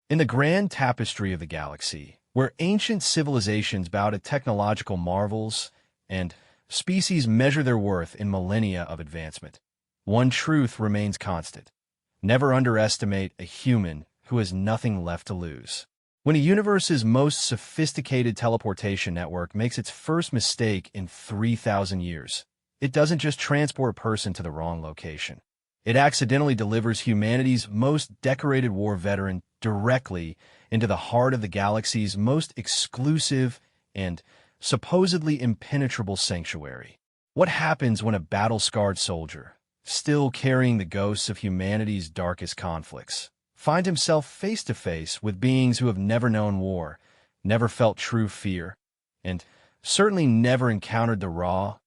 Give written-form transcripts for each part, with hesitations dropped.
In the grand tapestry of the galaxy, where ancient civilizations bow to technological marvels and species measure their worth in millennia of advancement, one truth remains constant. Never underestimate a human who has nothing left to lose. When a universe's most sophisticated teleportation network makes its first mistake in 3,000 years, it doesn't just transport a person to the wrong location. It accidentally delivers humanity's most decorated war veteran directly into the heart of the galaxy's most exclusive and supposedly impenetrable sanctuary. What happens when a battle-scarred soldier, still carrying the ghosts of humanity's darkest conflicts, finds himself face-to-face with beings who have never known war, never felt true fear, and certainly never encountered the raw,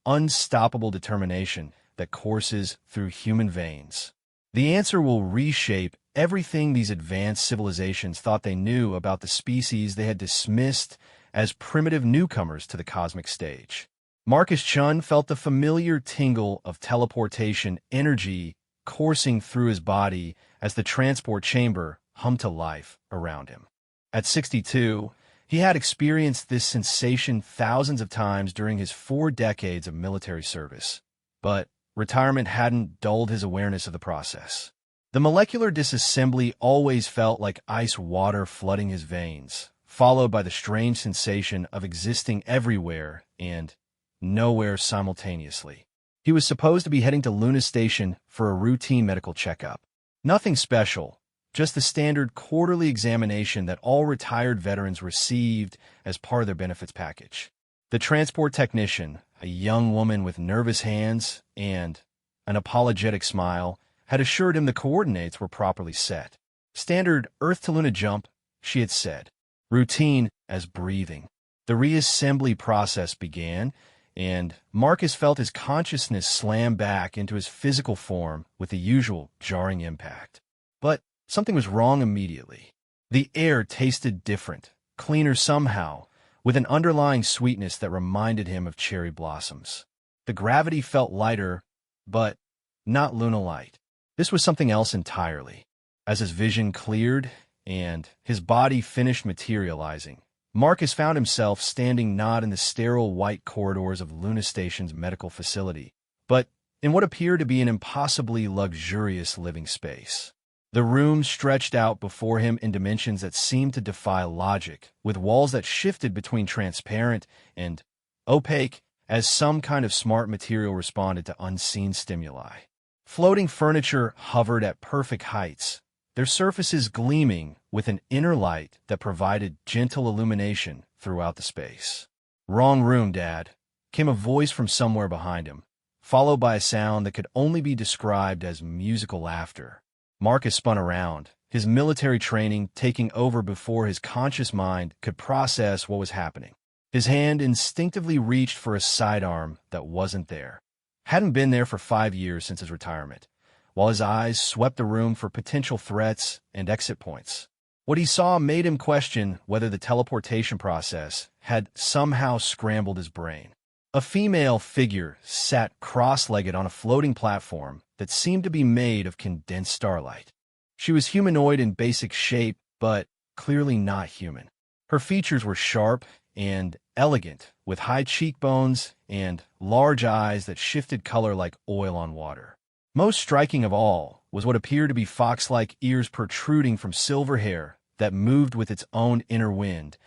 unstoppable determination that courses through human veins? The answer will reshape everything these advanced civilizations thought they knew about the species they had dismissed as primitive newcomers to the cosmic stage. Marcus Chun felt the familiar tingle of teleportation energy coursing through his body as the transport chamber hummed to life around him. At 62, he had experienced this sensation thousands of times during his 4 decades of military service, but retirement hadn't dulled his awareness of the process. The molecular disassembly always felt like ice water flooding his veins, followed by the strange sensation of existing everywhere and nowhere simultaneously. He was supposed to be heading to Luna Station for a routine medical checkup. Nothing special, just the standard quarterly examination that all retired veterans received as part of their benefits package. The transport technician, a young woman with nervous hands and an apologetic smile, had assured him the coordinates were properly set. Standard Earth-to-Luna jump, she had said. Routine as breathing. The reassembly process began, and Marcus felt his consciousness slam back into his physical form with the usual jarring impact. But something was wrong immediately. The air tasted different, cleaner somehow, with an underlying sweetness that reminded him of cherry blossoms. The gravity felt lighter, but not Luna light. This was something else entirely. As his vision cleared and his body finished materializing, Marcus found himself standing not in the sterile white corridors of Luna Station's medical facility, but in what appeared to be an impossibly luxurious living space. The room stretched out before him in dimensions that seemed to defy logic, with walls that shifted between transparent and opaque as some kind of smart material responded to unseen stimuli. Floating furniture hovered at perfect heights, their surfaces gleaming with an inner light that provided gentle illumination throughout the space. "Wrong room, Dad," came a voice from somewhere behind him, followed by a sound that could only be described as musical laughter. Marcus spun around, his military training taking over before his conscious mind could process what was happening. His hand instinctively reached for a sidearm that wasn't there. Hadn't been there for 5 years since his retirement, while his eyes swept the room for potential threats and exit points. What he saw made him question whether the teleportation process had somehow scrambled his brain. A female figure sat cross-legged on a floating platform that seemed to be made of condensed starlight. She was humanoid in basic shape, but clearly not human. Her features were sharp and elegant, with high cheekbones and large eyes that shifted color like oil on water. Most striking of all was what appeared to be fox-like ears protruding from silver hair that moved with its own inner wind,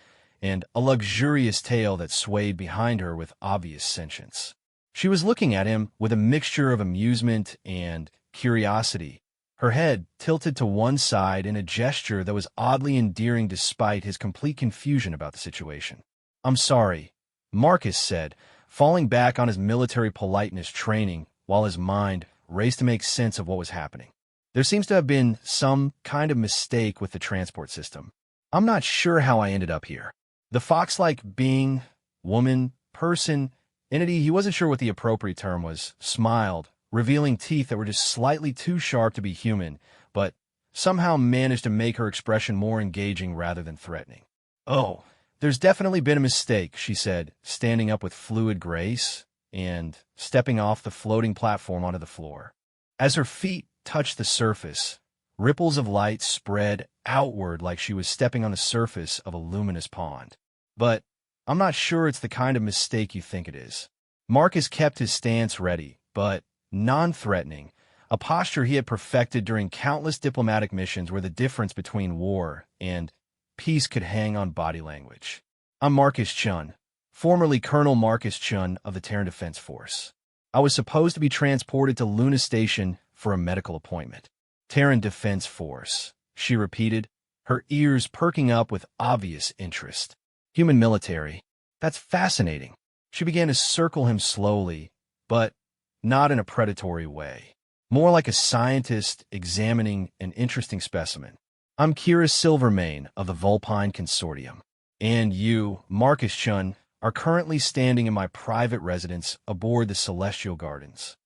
and a luxurious tail that swayed behind her with obvious sentience. She was looking at him with a mixture of amusement and curiosity, her head tilted to one side in a gesture that was oddly endearing despite his complete confusion about the situation. "I'm sorry," Marcus said, falling back on his military politeness training while his mind raced to make sense of what was happening. "There seems to have been some kind of mistake with the transport system. I'm not sure how I ended up here." The fox-like being, woman, person, entity, he wasn't sure what the appropriate term was, smiled, revealing teeth that were just slightly too sharp to be human, but somehow managed to make her expression more engaging rather than threatening. "Oh, there's definitely been a mistake," she said, standing up with fluid grace and stepping off the floating platform onto the floor. As her feet touched the surface, Ripples of light spread outward like she was stepping on the surface of a luminous pond. But I'm not sure it's the kind of mistake you think it is. Marcus kept his stance ready, but non-threatening, a posture he had perfected during countless diplomatic missions where the difference between war and peace could hang on body language. I'm Marcus Chun, formerly Colonel Marcus Chun of the Terran Defense Force. I was supposed to be transported to Luna Station for a medical appointment. Terran Defense Force, she repeated, her ears perking up with obvious interest. Human military. That's fascinating. She began to circle him slowly, but not in a predatory way. More like a scientist examining an interesting specimen. I'm Kira Silvermane of the Vulpine Consortium. And you, Marcus Chun, are currently standing in my private residence aboard the Celestial Gardens.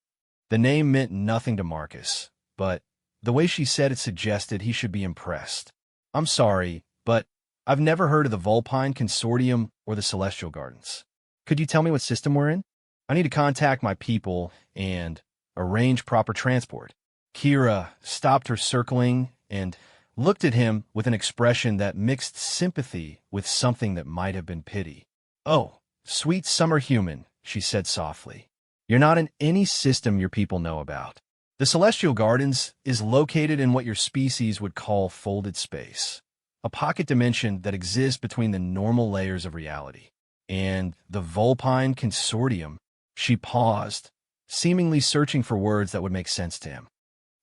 The name meant nothing to Marcus, but the way she said it suggested he should be impressed. I'm sorry, but I've never heard of the Vulpine Consortium or the Celestial Gardens. Could you tell me what system we're in? I need to contact my people and arrange proper transport. Kira stopped her circling and looked at him with an expression that mixed sympathy with something that might have been pity. Oh, sweet summer human, she said softly. You're not in any system your people know about. The Celestial Gardens is located in what your species would call folded space, a pocket dimension that exists between the normal layers of reality. And the Vulpine Consortium, she paused, seemingly searching for words that would make sense to him.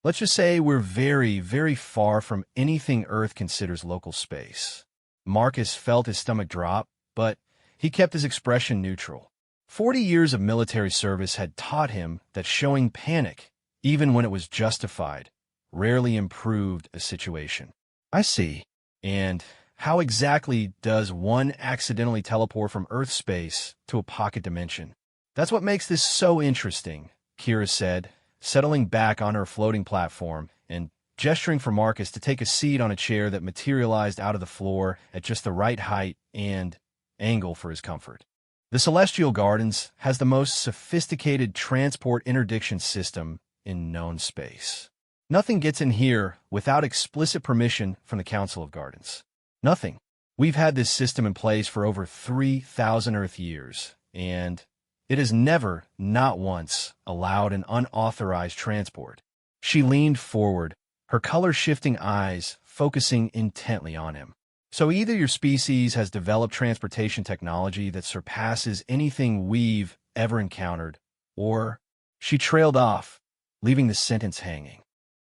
Let's just say we're very, very far from anything Earth considers local space. Marcus felt his stomach drop, but he kept his expression neutral. 40 years of military service had taught him that showing panic, even when it was justified, rarely improved a situation. I see. And how exactly does one accidentally teleport from Earth space to a pocket dimension? That's what makes this so interesting, Kira said, settling back on her floating platform and gesturing for Marcus to take a seat on a chair that materialized out of the floor at just the right height and angle for his comfort. The Celestial Gardens has the most sophisticated transport interdiction system in known space. Nothing gets in here without explicit permission from the Council of Gardens. Nothing. We've had this system in place for over 3,000 Earth years, and it has never, not once, allowed an unauthorized transport. She leaned forward, her color-shifting eyes focusing intently on him. So either your species has developed transportation technology that surpasses anything we've ever encountered, or she trailed off, leaving the sentence hanging.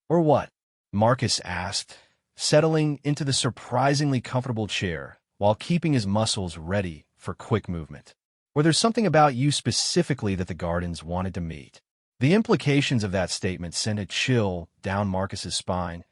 Or what? Marcus asked, settling into the surprisingly comfortable chair while keeping his muscles ready for quick movement. Or there's something about you specifically that the Gardens wanted to meet. The implications of that statement sent a chill down Marcus's spine,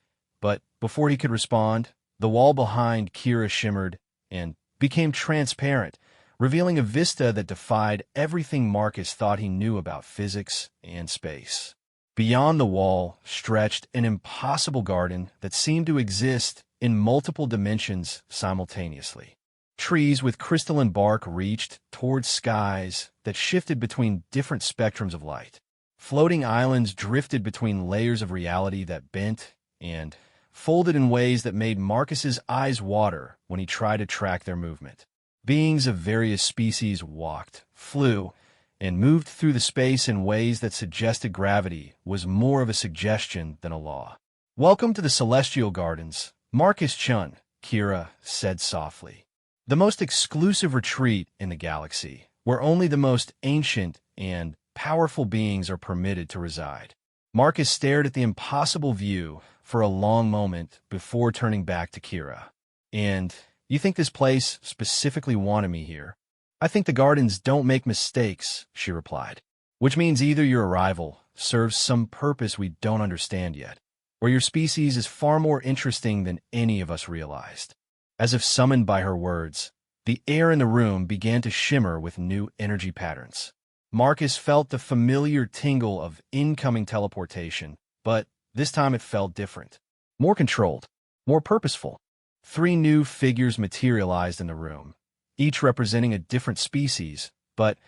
but before he could respond, the wall behind Kira shimmered and became transparent, revealing a vista that defied everything Marcus thought he knew about physics and space. Beyond the wall stretched an impossible garden that seemed to exist in multiple dimensions simultaneously. Trees with crystalline bark reached towards skies that shifted between different spectrums of light. Floating islands drifted between layers of reality that bent and folded in ways that made Marcus's eyes water when he tried to track their movement. Beings of various species walked, flew, and moved through the space in ways that suggested gravity was more of a suggestion than a law. Welcome to the Celestial Gardens, Marcus Chun, Kira said softly. The most exclusive retreat in the galaxy, where only the most ancient and powerful beings are permitted to reside. Marcus stared at the impossible view for a long moment before turning back to Kira. And you think this place specifically wanted me here? I think the Gardens don't make mistakes, she replied. Which means either your arrival serves some purpose we don't understand yet, or your species is far more interesting than any of us realized. As if summoned by her words, the air in the room began to shimmer with new energy patterns. Marcus felt the familiar tingle of incoming teleportation, but this time it felt different. More controlled, more purposeful. 3 new figures materialized in the room, each representing a different species, but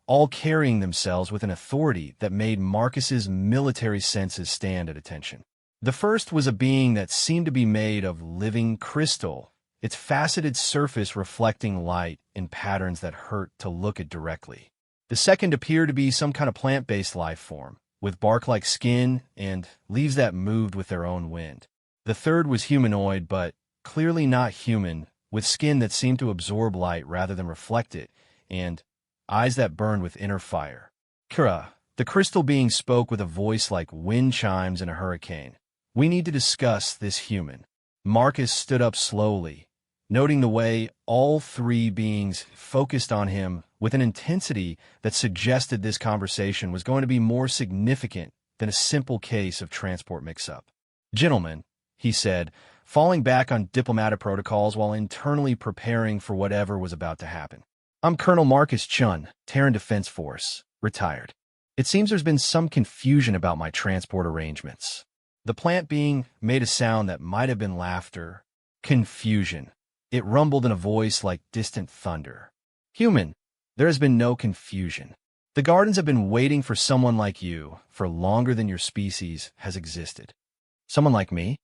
all carrying themselves with an authority that made Marcus's military senses stand at attention. The first was a being that seemed to be made of living crystal, its faceted surface reflecting light in patterns that hurt to look at directly. The second appeared to be some kind of plant-based life form, with bark-like skin and leaves that moved with their own wind. The third was humanoid, but clearly not human, with skin that seemed to absorb light rather than reflect it, and eyes that burned with inner fire. Kira, the crystal being, spoke with a voice like wind chimes in a hurricane. "We need to discuss this human." Marcus stood up slowly, noting the way all three beings focused on him with an intensity that suggested this conversation was going to be more significant than a simple case of transport mix-up. "Gentlemen," he said, falling back on diplomatic protocols while internally preparing for whatever was about to happen. "I'm Colonel Marcus Chun, Terran Defense Force, retired. It seems there's been some confusion about my transport arrangements." The plant being made a sound that might have been laughter. "Confusion." It rumbled in a voice like distant thunder. "Human, there has been no confusion. The gardens have been waiting for someone like you for longer than your species has existed." "Someone like me?"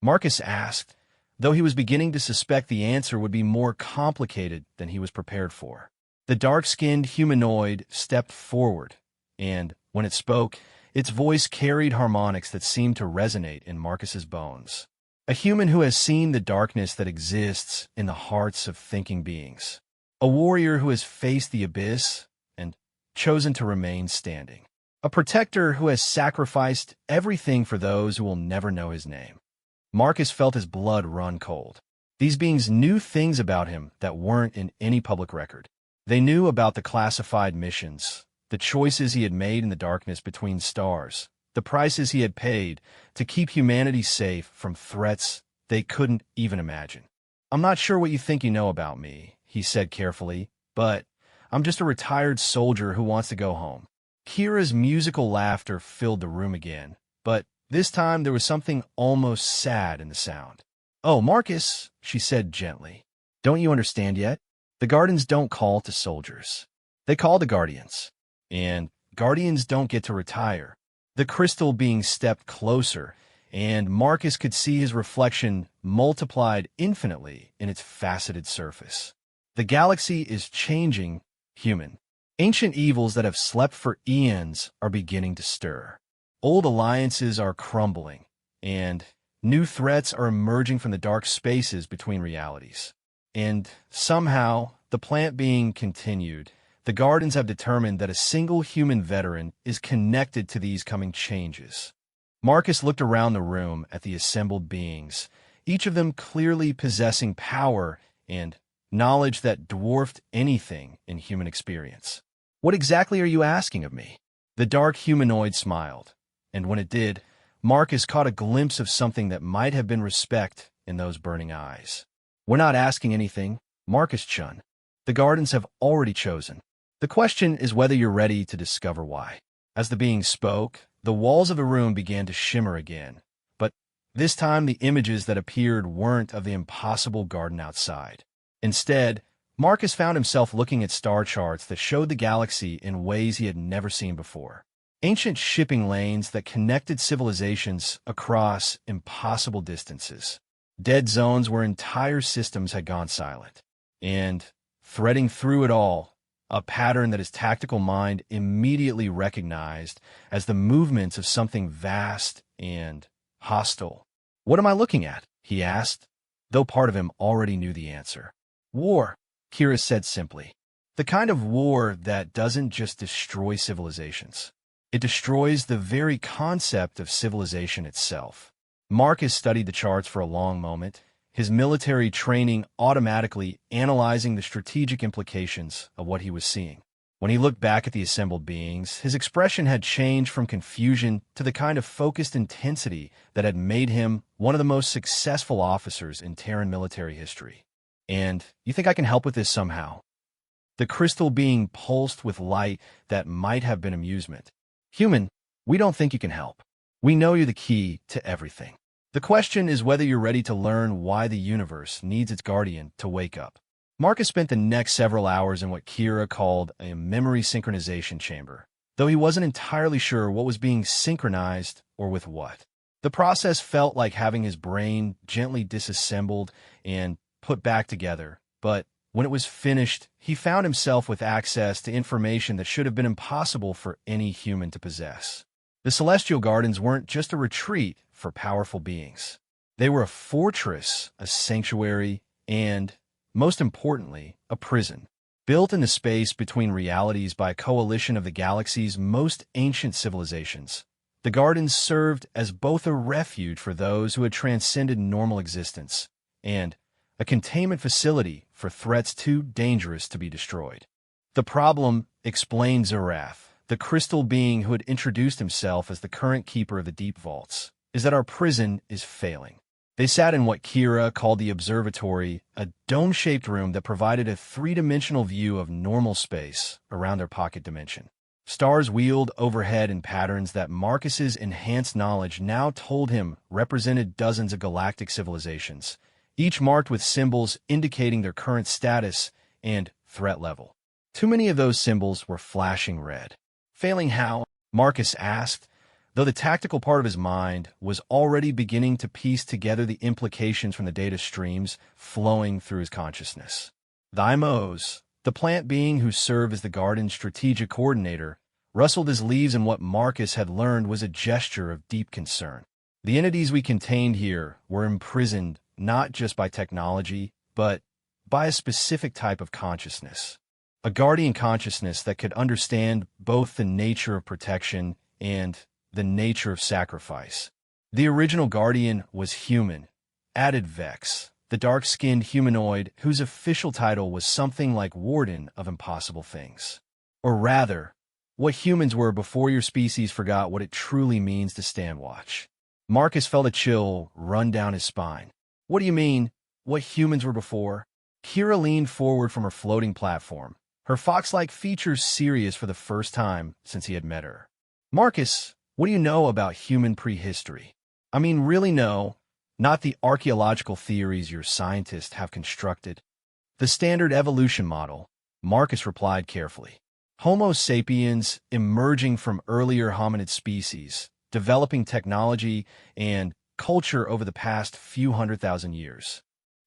Marcus asked, though he was beginning to suspect the answer would be more complicated than he was prepared for. The dark-skinned humanoid stepped forward, and when it spoke, its voice carried harmonics that seemed to resonate in Marcus's bones. A human who has seen the darkness that exists in the hearts of thinking beings. A warrior who has faced the abyss and chosen to remain standing. A protector who has sacrificed everything for those who will never know his name. Marcus felt his blood run cold. These beings knew things about him that weren't in any public record. They knew about the classified missions, the choices he had made in the darkness between stars, the prices he had paid to keep humanity safe from threats they couldn't even imagine. "I'm not sure what you think you know about me," he said carefully, "but I'm just a retired soldier who wants to go home." Kira's musical laughter filled the room again, but this time there was something almost sad in the sound. "Oh, Marcus," she said gently, "don't you understand yet? The Guardians don't call to soldiers. They call to Guardians. And Guardians don't get to retire." The crystal being stepped closer, and Marcus could see his reflection multiplied infinitely in its faceted surface. "The galaxy is changing, human. Ancient evils that have slept for eons are beginning to stir. Old alliances are crumbling, and new threats are emerging from the dark spaces between realities. And somehow, the plant being continued, the Guardians have determined that a single human veteran is connected to these coming changes." Marcus looked around the room at the assembled beings, each of them clearly possessing power and knowledge that dwarfed anything in human experience. "What exactly are you asking of me?" The dark humanoid smiled, and when it did, Marcus caught a glimpse of something that might have been respect in those burning eyes. "We're not asking anything, Marcus Chun. The Guardians have already chosen. The question is whether you're ready to discover why." As the being spoke, the walls of the room began to shimmer again, but this time the images that appeared weren't of the impossible garden outside. Instead, Marcus found himself looking at star charts that showed the galaxy in ways he had never seen before. Ancient shipping lanes that connected civilizations across impossible distances. Dead zones where entire systems had gone silent. And, threading through it all, a pattern that his tactical mind immediately recognized as the movements of something vast and hostile. "What am I looking at?" he asked, though part of him already knew the answer. "War," Kira said simply. "The kind of war that doesn't just destroy civilizations. It destroys the very concept of civilization itself." Marcus studied the charts for a long moment, his military training automatically analyzing the strategic implications of what he was seeing. When he looked back at the assembled beings, his expression had changed from confusion to the kind of focused intensity that had made him one of the most successful officers in Terran military history. "And you think I can help with this somehow?" The crystal being pulsed with light that might have been amusement. "Human, we don't think you can help. We know you're the key to everything. The question is whether you're ready to learn why the universe needs its guardian to wake up." Marcus spent the next several hours in what Kira called a memory synchronization chamber, though he wasn't entirely sure what was being synchronized or with what. The process felt like having his brain gently disassembled and put back together, but when it was finished, he found himself with access to information that should have been impossible for any human to possess. The Celestial Gardens weren't just a retreat for powerful beings. They were a fortress, a sanctuary, and, most importantly, a prison. Built in the space between realities by a coalition of the galaxy's most ancient civilizations, the gardens served as both a refuge for those who had transcended normal existence and a containment facility for threats too dangerous to be destroyed. The problem, explained Zerath, the crystal being who had introduced himself as the current keeper of the deep vaults, is that our prison is failing. They sat in what Kira called the observatory, a dome-shaped room that provided a three-dimensional view of normal space around their pocket dimension. Stars wheeled overhead in patterns that Marcus's enhanced knowledge now told him represented dozens of galactic civilizations, each marked with symbols indicating their current status and threat level. Too many of those symbols were flashing red. Failing how? Marcus asked, though the tactical part of his mind was already beginning to piece together the implications from the data streams flowing through his consciousness. Thymos, the plant being who served as the garden's strategic coordinator, rustled his leaves in what Marcus had learned was a gesture of deep concern. The entities we contained here were imprisoned not just by technology, but by a specific type of consciousness. A guardian consciousness that could understand both the nature of protection and the nature of sacrifice. The original guardian was human, added Vex, the dark-skinned humanoid whose official title was something like Warden of Impossible Things. Or rather, what humans were before your species forgot what it truly means to stand watch. Marcus felt a chill run down his spine. What do you mean, what humans were before? Kira leaned forward from her floating platform, her fox-like features serious for the first time since he had met her. Marcus, what do you know about human prehistory? I mean, really know, not the archaeological theories your scientists have constructed. The standard evolution model, Marcus replied carefully. Homo sapiens emerging from earlier hominid species, developing technology and culture over the past few 100,000 years.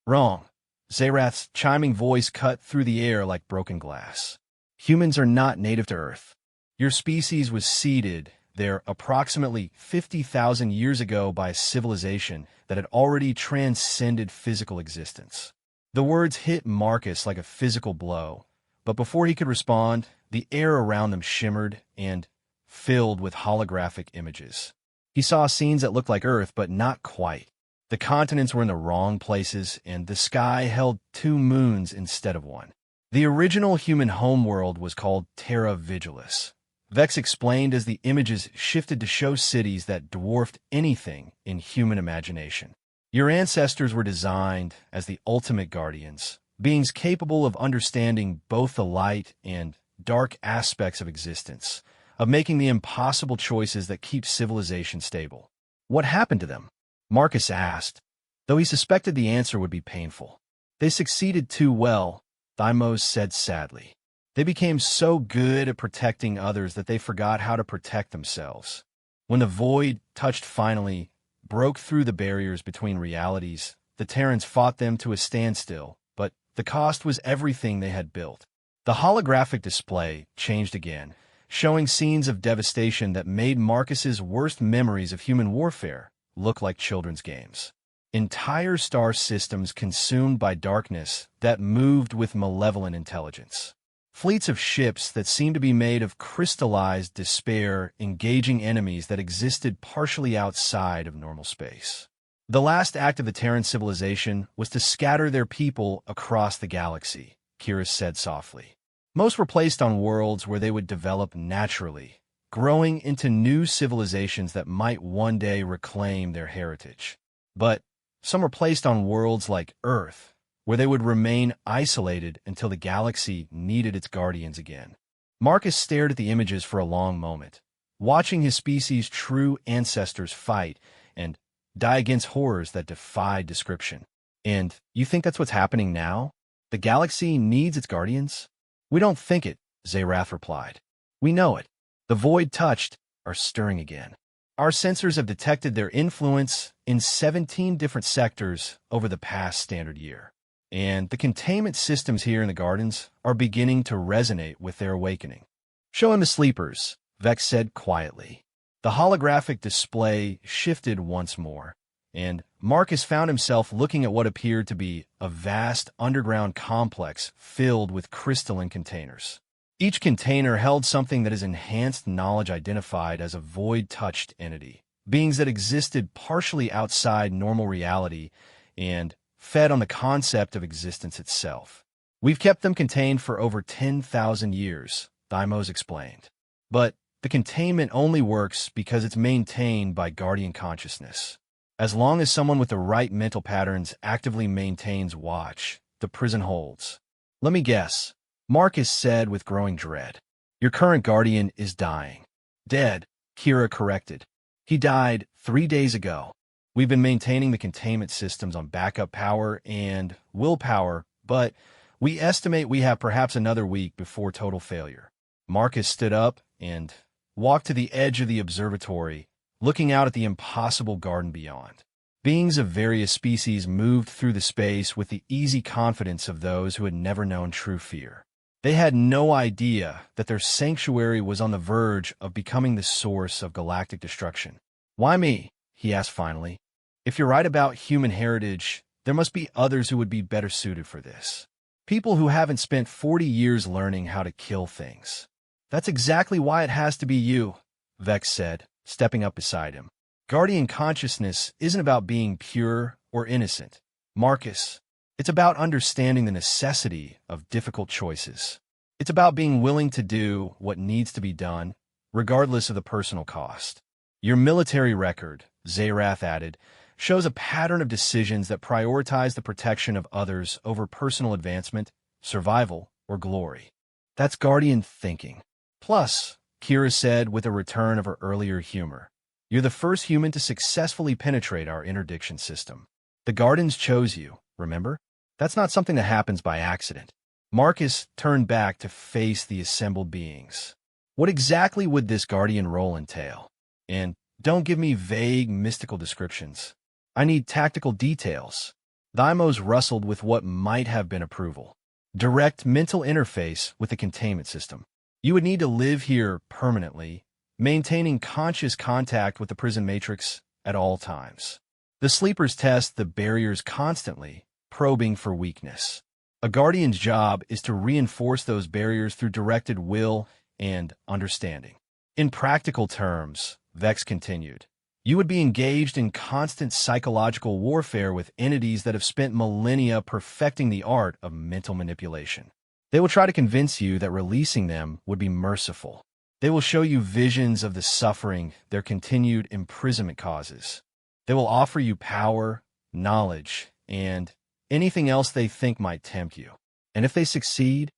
Wrong. Zerath's chiming voice cut through the air like broken glass. Humans are not native to Earth. Your species was seeded there approximately 50,000 years ago by a civilization that had already transcended physical existence. The words hit Marcus like a physical blow, but before he could respond, the air around them shimmered and filled with holographic images. He saw scenes that looked like Earth, but not quite. The continents were in the wrong places, and the sky held two moons instead of one. The original human homeworld was called Terra Vigilis. Vex explained as the images shifted to show cities that dwarfed anything in human imagination. Your ancestors were designed as the ultimate guardians, beings capable of understanding both the light and dark aspects of existence, of making the impossible choices that keep civilization stable. What happened to them? Marcus asked, though he suspected the answer would be painful. They succeeded too well, Thymos said sadly. They became so good at protecting others that they forgot how to protect themselves. When the void touched finally broke through the barriers between realities, the Terrans fought them to a standstill, but the cost was everything they had built. The holographic display changed again, showing scenes of devastation that made Marcus's worst memories of human warfare look like children's games. Entire star systems consumed by darkness that moved with malevolent intelligence. Fleets of ships that seemed to be made of crystallized despair engaging enemies that existed partially outside of normal space. The last act of the Terran civilization was to scatter their people across the galaxy, Kira said softly. Most were placed on worlds where they would develop naturally, growing into new civilizations that might one day reclaim their heritage. But some were placed on worlds like Earth, where they would remain isolated until the galaxy needed its guardians again. Marcus stared at the images for a long moment, watching his species' true ancestors fight and die against horrors that defied description. And you think that's what's happening now? The galaxy needs its guardians? We don't think it, Zerath replied. We know it. The void touched are stirring again. Our sensors have detected their influence in 17 different sectors over the past standard year. And the containment systems here in the gardens are beginning to resonate with their awakening. Show him the sleepers, Vex said quietly. The holographic display shifted once more, and Marcus found himself looking at what appeared to be a vast underground complex filled with crystalline containers. Each container held something that his enhanced knowledge identified as a void-touched entity, beings that existed partially outside normal reality and fed on the concept of existence itself. We've kept them contained for over 10,000 years, Thymos explained. But the containment only works because it's maintained by guardian consciousness. As long as someone with the right mental patterns actively maintains watch, the prison holds. Let me guess, Marcus said with growing dread. Your current guardian is dying. Dead, Kira corrected. He died 3 days ago. We've been maintaining the containment systems on backup power and willpower, but we estimate we have perhaps another week before total failure. Marcus stood up and walked to the edge of the observatory, looking out at the impossible garden beyond. Beings of various species moved through the space with the easy confidence of those who had never known true fear. They had no idea that their sanctuary was on the verge of becoming the source of galactic destruction. Why me? He asked finally. If you're right about human heritage, there must be others who would be better suited for this. People who haven't spent 40 years learning how to kill things. That's exactly why it has to be you, Vex said, stepping up beside him. Guardian consciousness isn't about being pure or innocent, Marcus. It's about understanding the necessity of difficult choices. It's about being willing to do what needs to be done, regardless of the personal cost. Your military record, Zayrath added, shows a pattern of decisions that prioritize the protection of others over personal advancement, survival, or glory. That's Guardian thinking. Plus, Kira said with a return of her earlier humor, you're the first human to successfully penetrate our interdiction system. The Guardians chose you, remember? That's not something that happens by accident. Marcus turned back to face the assembled beings. What exactly would this Guardian role entail? And don't give me vague, mystical descriptions. I need tactical details. Thymos rustled with what might have been approval. Direct mental interface with the containment system. You would need to live here permanently, maintaining conscious contact with the prison matrix at all times. The sleepers test the barriers constantly, probing for weakness. A guardian's job is to reinforce those barriers through directed will and understanding. In practical terms, Vex continued, you would be engaged in constant psychological warfare with entities that have spent millennia perfecting the art of mental manipulation. They will try to convince you that releasing them would be merciful. They will show you visions of the suffering their continued imprisonment causes. They will offer you power, knowledge, and anything else they think might tempt you. And if they succeed?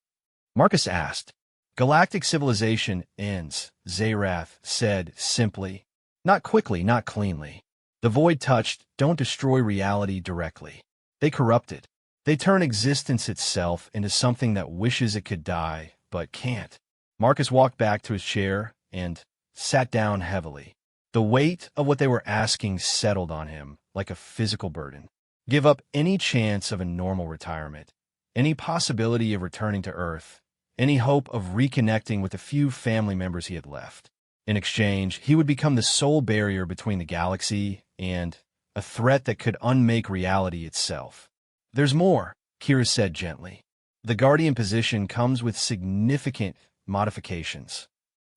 Marcus asked. Galactic civilization ends, Zayrath said simply. Not quickly, not cleanly. The void touched don't destroy reality directly. They corrupt it. They turn existence itself into something that wishes it could die, but can't. Marcus walked back to his chair and sat down heavily. The weight of what they were asking settled on him like a physical burden. Give up any chance of a normal retirement, any possibility of returning to Earth, any hope of reconnecting with the few family members he had left. In exchange, he would become the sole barrier between the galaxy and a threat that could unmake reality itself. There's more, Kira said gently. The Guardian position comes with significant modifications.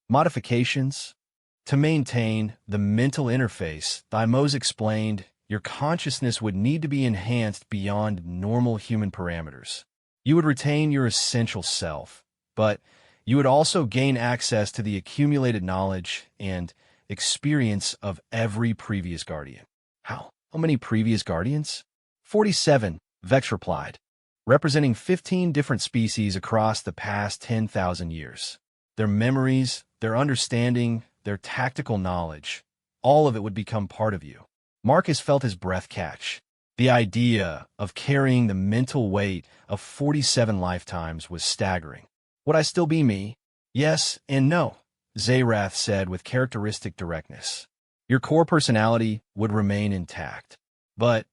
Modifications? To maintain the mental interface, Thymos explained, your consciousness would need to be enhanced beyond normal human parameters. You would retain your essential self, but you would also gain access to the accumulated knowledge and experience of every previous Guardian. How many previous Guardians? 47, Vex replied, representing 15 different species across the past 10,000 years. Their memories, their understanding, their tactical knowledge, all of it would become part of you. Marcus felt his breath catch. The idea of carrying the mental weight of 47 lifetimes was staggering. Would I still be me? Yes and no, Zayrath said with characteristic directness. Your core personality would remain intact, but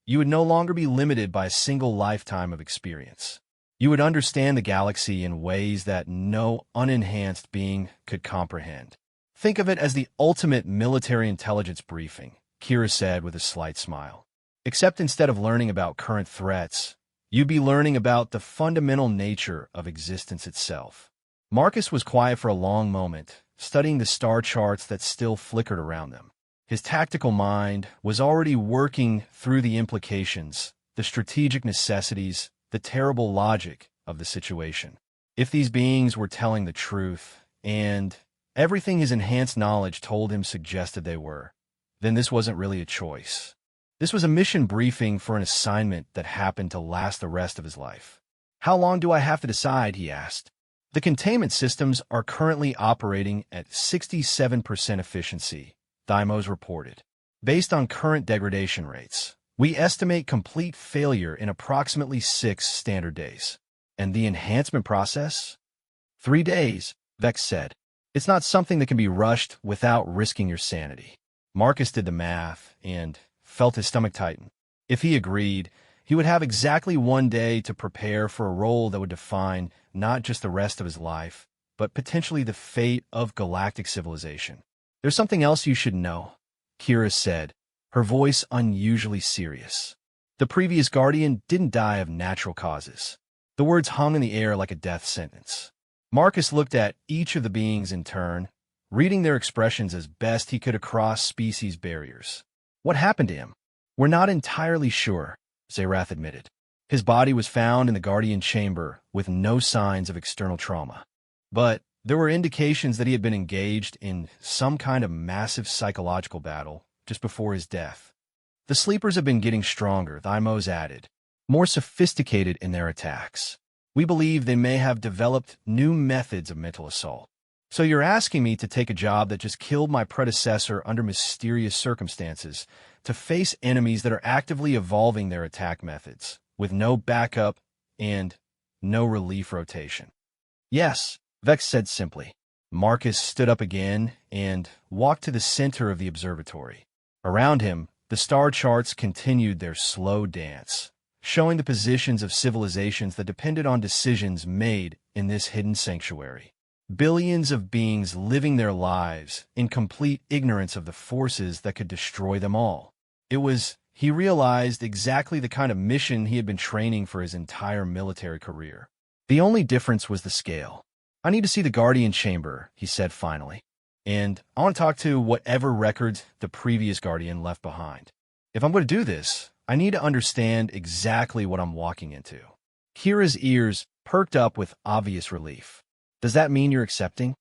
you would no longer be limited by a single lifetime of experience. You would understand the galaxy in ways that no unenhanced being could comprehend. Think of it as the ultimate military intelligence briefing, Kira said with a slight smile. Except instead of learning about current threats, you'd be learning about the fundamental nature of existence itself. Marcus was quiet for a long moment, studying the star charts that still flickered around them. His tactical mind was already working through the implications, the strategic necessities, the terrible logic of the situation. If these beings were telling the truth, and everything his enhanced knowledge told him suggested they were, then this wasn't really a choice. This was a mission briefing for an assignment that happened to last the rest of his life. How long do I have to decide, he asked. The containment systems are currently operating at 67% efficiency, Thymos reported. Based on current degradation rates, we estimate complete failure in approximately 6 standard days. And the enhancement process? 3 days, Vex said. It's not something that can be rushed without risking your sanity. Marcus did the math and felt his stomach tighten. If he agreed, he would have exactly 1 day to prepare for a role that would define not just the rest of his life, but potentially the fate of galactic civilization. There's something else you should know, Kira said, her voice unusually serious. The previous Guardian didn't die of natural causes. The words hung in the air like a death sentence. Marcus looked at each of the beings in turn, reading their expressions as best he could across species barriers. What happened to him? We're not entirely sure, Zerath admitted. His body was found in the Guardian chamber with no signs of external trauma. But there were indications that he had been engaged in some kind of massive psychological battle just before his death. The sleepers have been getting stronger, Thymos added, more sophisticated in their attacks. We believe they may have developed new methods of mental assault. So you're asking me to take a job that just killed my predecessor under mysterious circumstances to face enemies that are actively evolving their attack methods, with no backup and no relief rotation. Yes, Vex said simply. Marcus stood up again and walked to the center of the observatory. Around him, the star charts continued their slow dance, showing the positions of civilizations that depended on decisions made in this hidden sanctuary. Billions of beings living their lives in complete ignorance of the forces that could destroy them all. He realized exactly the kind of mission he had been training for his entire military career. The only difference was the scale. I need to see the Guardian chamber, he said finally. And I want to talk to whatever records the previous Guardian left behind. If I'm going to do this, I need to understand exactly what I'm walking into. Kira's ears perked up with obvious relief. Does that mean you're accepting?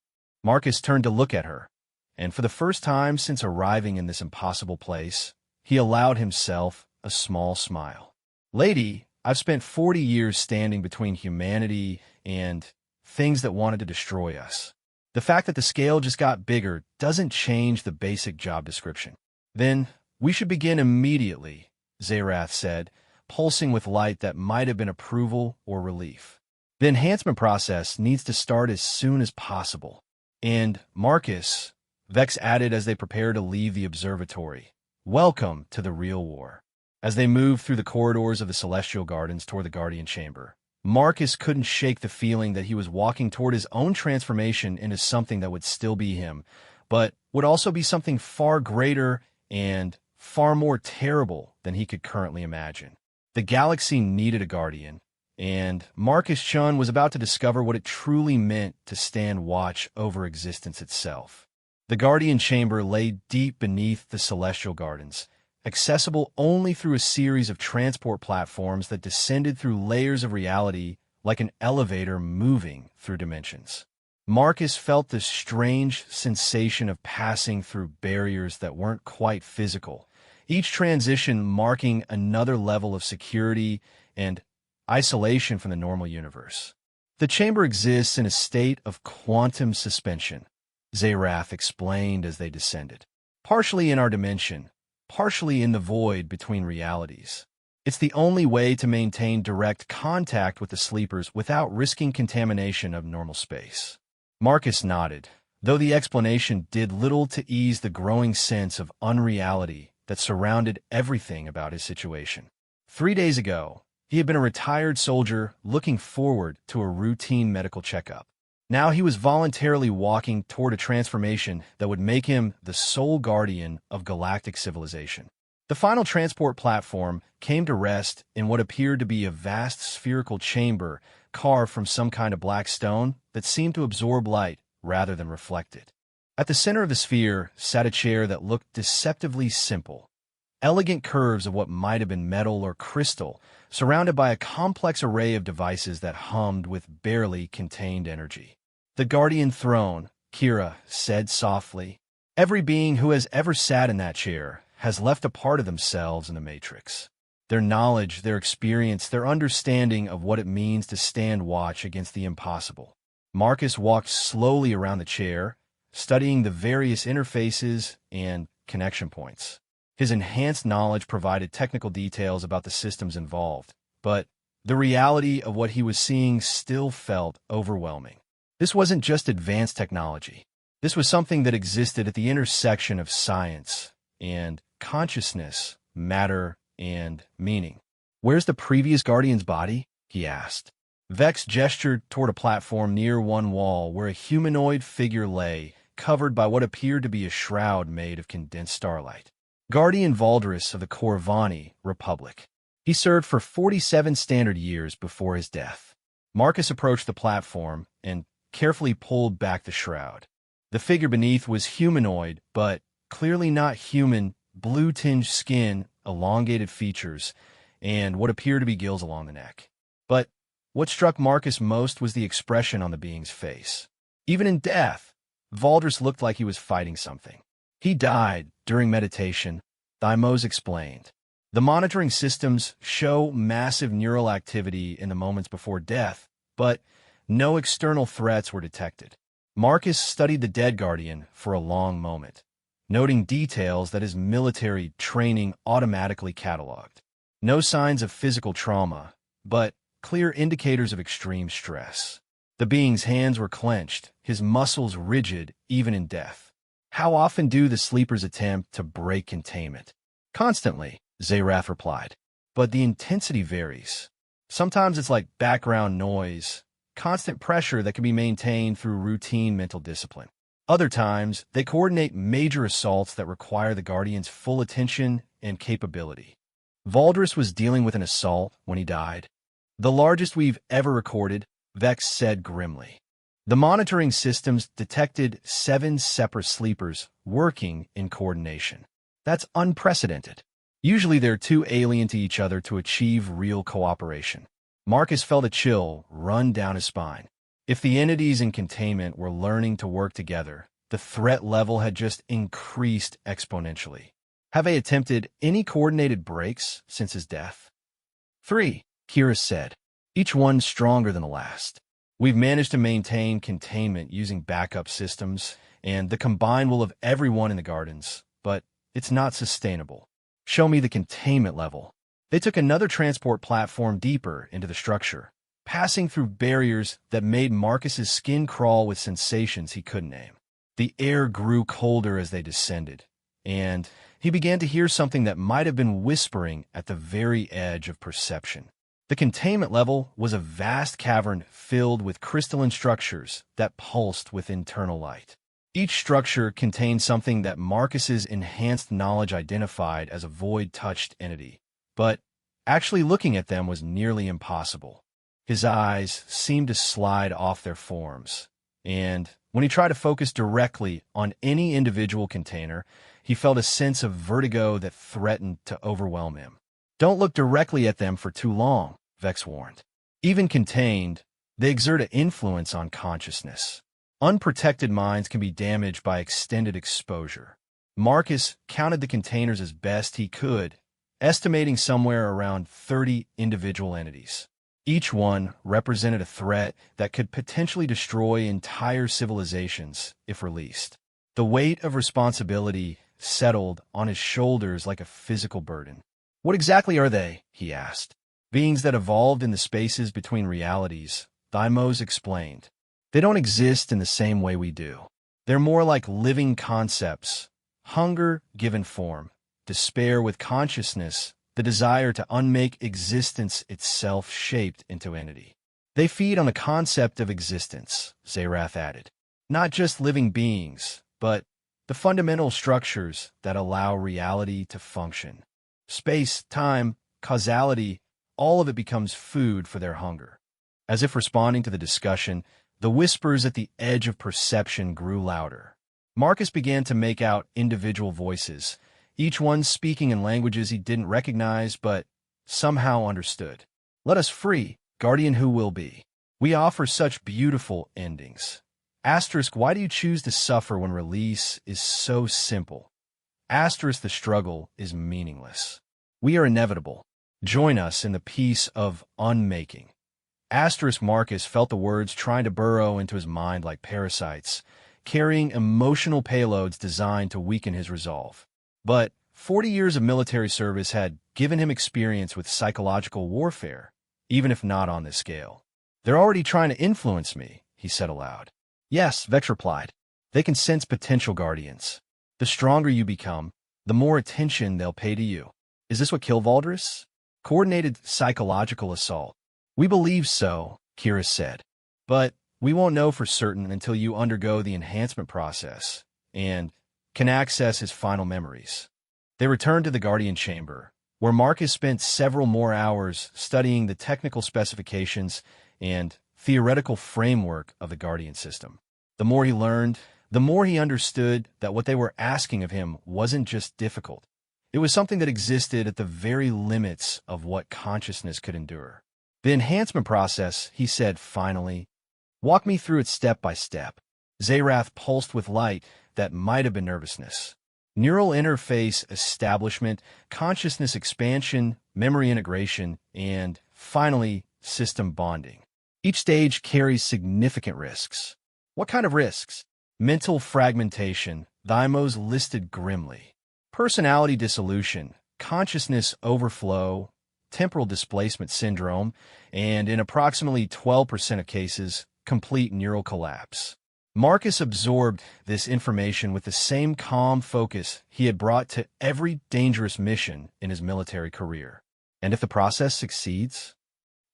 Marcus turned to look at her, and for the first time since arriving in this impossible place, he allowed himself a small smile. Lady, I've spent 40 years standing between humanity and things that wanted to destroy us. The fact that the scale just got bigger doesn't change the basic job description. Then we should begin immediately, Zerath said, pulsing with light that might have been approval or relief. The enhancement process needs to start as soon as possible. And Marcus, Vex added as they prepared to leave the observatory, welcome to the real war. As they moved through the corridors of the Celestial Gardens toward the Guardian Chamber, Marcus couldn't shake the feeling that he was walking toward his own transformation into something that would still be him, but would also be something far greater and far more terrible than he could currently imagine. The galaxy needed a guardian, and Marcus Chun was about to discover what it truly meant to stand watch over existence itself. The Guardian Chamber lay deep beneath the Celestial Gardens, accessible only through a series of transport platforms that descended through layers of reality like an elevator moving through dimensions. Marcus felt this strange sensation of passing through barriers that weren't quite physical, each transition marking another level of security and isolation from the normal universe. The chamber exists in a state of quantum suspension, Zerath explained as they descended. Partially in our dimension, partially in the void between realities. It's the only way to maintain direct contact with the sleepers without risking contamination of normal space. Marcus nodded, though the explanation did little to ease the growing sense of unreality that surrounded everything about his situation. 3 days ago, he had been a retired soldier looking forward to a routine medical checkup. Now he was voluntarily walking toward a transformation that would make him the sole guardian of galactic civilization. The final transport platform came to rest in what appeared to be a vast spherical chamber carved from some kind of black stone that seemed to absorb light rather than reflect it. At the center of the sphere sat a chair that looked deceptively simple. Elegant curves of what might have been metal or crystal, surrounded by a complex array of devices that hummed with barely contained energy. "The Guardian Throne," Kira said softly. "Every being who has ever sat in that chair has left a part of themselves in the Matrix. Their knowledge, their experience, their understanding of what it means to stand watch against the impossible." Marcus walked slowly around the chair, studying the various interfaces and connection points. His enhanced knowledge provided technical details about the systems involved, but the reality of what he was seeing still felt overwhelming. This wasn't just advanced technology. This was something that existed at the intersection of science and consciousness, matter, and meaning. "Where's the previous Guardian's body?" he asked. Vex gestured toward a platform near one wall where a humanoid figure lay, covered by what appeared to be a shroud made of condensed starlight. "Guardian Valdris of the Corvani Republic. He served for 47 standard years before his death." Marcus approached the platform and carefully pulled back the shroud. The figure beneath was humanoid, but clearly not human, blue-tinged skin, elongated features, and what appeared to be gills along the neck. But what struck Marcus most was the expression on the being's face. Even in death, Valdris looked like he was fighting something. "He died during meditation," Thymos explained. "The monitoring systems show massive neural activity in the moments before death, but no external threats were detected." Marcus studied the dead Guardian for a long moment, noting details that his military training automatically cataloged. No signs of physical trauma, but clear indicators of extreme stress. The being's hands were clenched, his muscles rigid even in death. "How often do the sleepers attempt to break containment?" "Constantly," Zayrath replied. "But the intensity varies. Sometimes it's like background noise, constant pressure that can be maintained through routine mental discipline. Other times, they coordinate major assaults that require the Guardian's full attention and capability." Valdris was dealing with an assault when he died. "The largest we've ever recorded," Vex said grimly. "The monitoring systems detected 7 separate sleepers working in coordination. That's unprecedented. Usually they're too alien to each other to achieve real cooperation." Marcus felt a chill run down his spine. If the entities in containment were learning to work together, the threat level had just increased exponentially. "Have they attempted any coordinated breaks since his death?" "3, Kira said. "Each one stronger than the last. We've managed to maintain containment using backup systems and the combined will of everyone in the gardens, but it's not sustainable." "Show me the containment level." They took another transport platform deeper into the structure, passing through barriers that made Marcus's skin crawl with sensations he couldn't name. The air grew colder as they descended, and he began to hear something that might have been whispering at the very edge of perception. The containment level was a vast cavern filled with crystalline structures that pulsed with internal light. Each structure contained something that Marcus's enhanced knowledge identified as a void-touched entity, but actually looking at them was nearly impossible. His eyes seemed to slide off their forms, and when he tried to focus directly on any individual container, he felt a sense of vertigo that threatened to overwhelm him. "Don't look directly at them for too long," Vex warned. "Even contained, they exert an influence on consciousness. Unprotected minds can be damaged by extended exposure." Marcus counted the containers as best he could, estimating somewhere around 30 individual entities. Each one represented a threat that could potentially destroy entire civilizations if released. The weight of responsibility settled on his shoulders like a physical burden. "What exactly are they?" he asked. "Beings that evolved in the spaces between realities," Thymos explained. "They don't exist in the same way we do. They're more like living concepts. Hunger given form, despair with consciousness, the desire to unmake existence itself shaped into entity. They feed on the concept of existence, Zerath added. Not just living beings, but the fundamental structures that allow reality to function. Space, time, causality, all of it becomes food for their hunger. As if responding to the discussion, the whispers at the edge of perception grew louder. Marcus began to make out individual voices, each one speaking in languages he didn't recognize but somehow understood. Let us free, guardian who will be. We offer such beautiful endings. Asterisk, why do you choose to suffer when release is so simple? Asterisk, the struggle is meaningless. We are inevitable. Join us in the peace of unmaking. Asterisk, Marcus felt the words trying to burrow into his mind like parasites, carrying emotional payloads designed to weaken his resolve. But 40 years of military service had given him experience with psychological warfare, even if not on this scale. They're already trying to influence me, he said aloud. Yes, Vex replied. They can sense potential guardians. The stronger you become, the more attention they'll pay to you. Is this what killed Valdris? Coordinated psychological assault. We believe so, Kira said. But we won't know for certain until you undergo the enhancement process and can access his final memories. They returned to the Guardian Chamber, where Marcus spent several more hours studying the technical specifications and theoretical framework of the Guardian system. The more he learned, the more he understood that what they were asking of him wasn't just difficult. It was something that existed at the very limits of what consciousness could endure. The enhancement process, he said finally. Walk me through it step by step. Zerath pulsed with light that might have been nervousness. Neural interface establishment, consciousness expansion, memory integration, and, finally, system bonding. Each stage carries significant risks. What kind of risks? Mental fragmentation, Thymos listed grimly. Personality dissolution, consciousness overflow, temporal displacement syndrome, and in approximately 12% of cases, complete neural collapse. Marcus absorbed this information with the same calm focus he had brought to every dangerous mission in his military career. And if the process succeeds,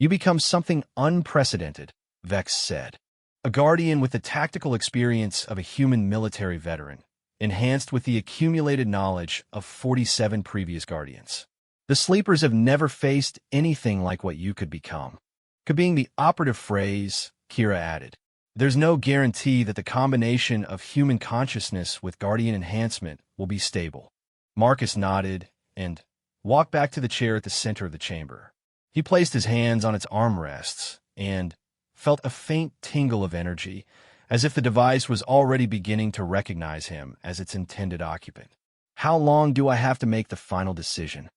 you become something unprecedented, Vex said. A guardian with the tactical experience of a human military veteran, enhanced with the accumulated knowledge of 47 previous guardians. The sleepers have never faced anything like what you could become. Could being the operative phrase, Kira added. There's no guarantee that the combination of human consciousness with guardian enhancement will be stable. Marcus nodded and walked back to the chair at the center of the chamber. He placed his hands on its armrests and felt a faint tingle of energy, as if the device was already beginning to recognize him as its intended occupant. How long do I have to make the final decision?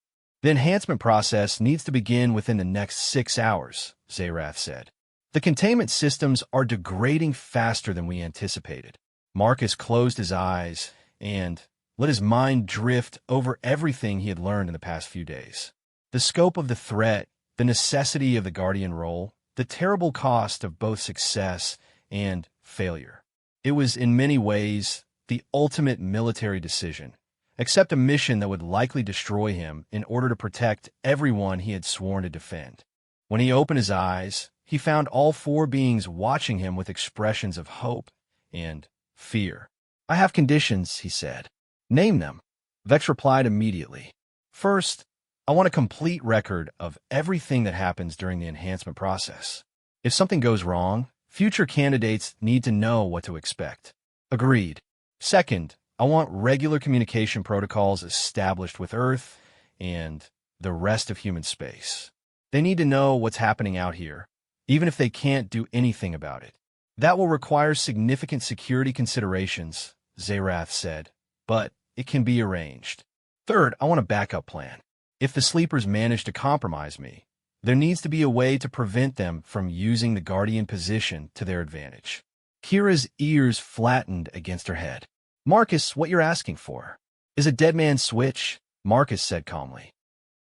The enhancement process needs to begin within the next 6 hours, Zerath said. The containment systems are degrading faster than we anticipated. Marcus closed his eyes and let his mind drift over everything he had learned in the past few days. The scope of the threat, the necessity of the guardian role, the terrible cost of both success and failure. It was in many ways the ultimate military decision, except a mission that would likely destroy him in order to protect everyone he had sworn to defend. When he opened his eyes, he found all 4 beings watching him with expressions of hope and fear. I have conditions, he said. Name them. Vex replied immediately. First, I want a complete record of everything that happens during the enhancement process. If something goes wrong, future candidates need to know what to expect. Agreed. Second, I want regular communication protocols established with Earth and the rest of human space. They need to know what's happening out here, even if they can't do anything about it. That will require significant security considerations, Zerath said, but it can be arranged. Third, I want a backup plan. If the sleepers manage to compromise me, there needs to be a way to prevent them from using the guardian position to their advantage. Kira's ears flattened against her head. Marcus, what you're asking for is a dead man's switch, Marcus said calmly.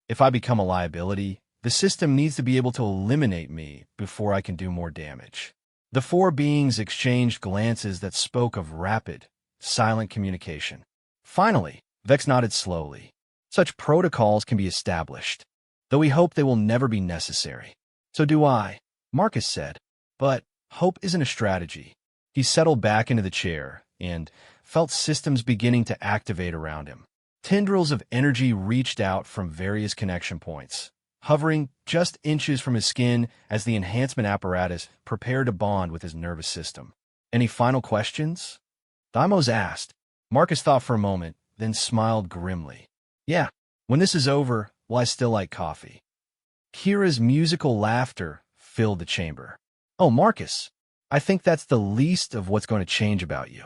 If I become a liability, the system needs to be able to eliminate me before I can do more damage. The four beings exchanged glances that spoke of rapid, silent communication. Finally, Vex nodded slowly. Such protocols can be established, though we hope they will never be necessary. So do I, Marcus said. But hope isn't a strategy. He settled back into the chair and felt systems beginning to activate around him. Tendrils of energy reached out from various connection points, hovering just inches from his skin as the enhancement apparatus prepared to bond with his nervous system. Any final questions? Deimos asked. Marcus thought for a moment, then smiled grimly. Yeah, when this is over, will I still like coffee? Kira's musical laughter filled the chamber. Oh, Marcus, I think that's the least of what's going to change about you.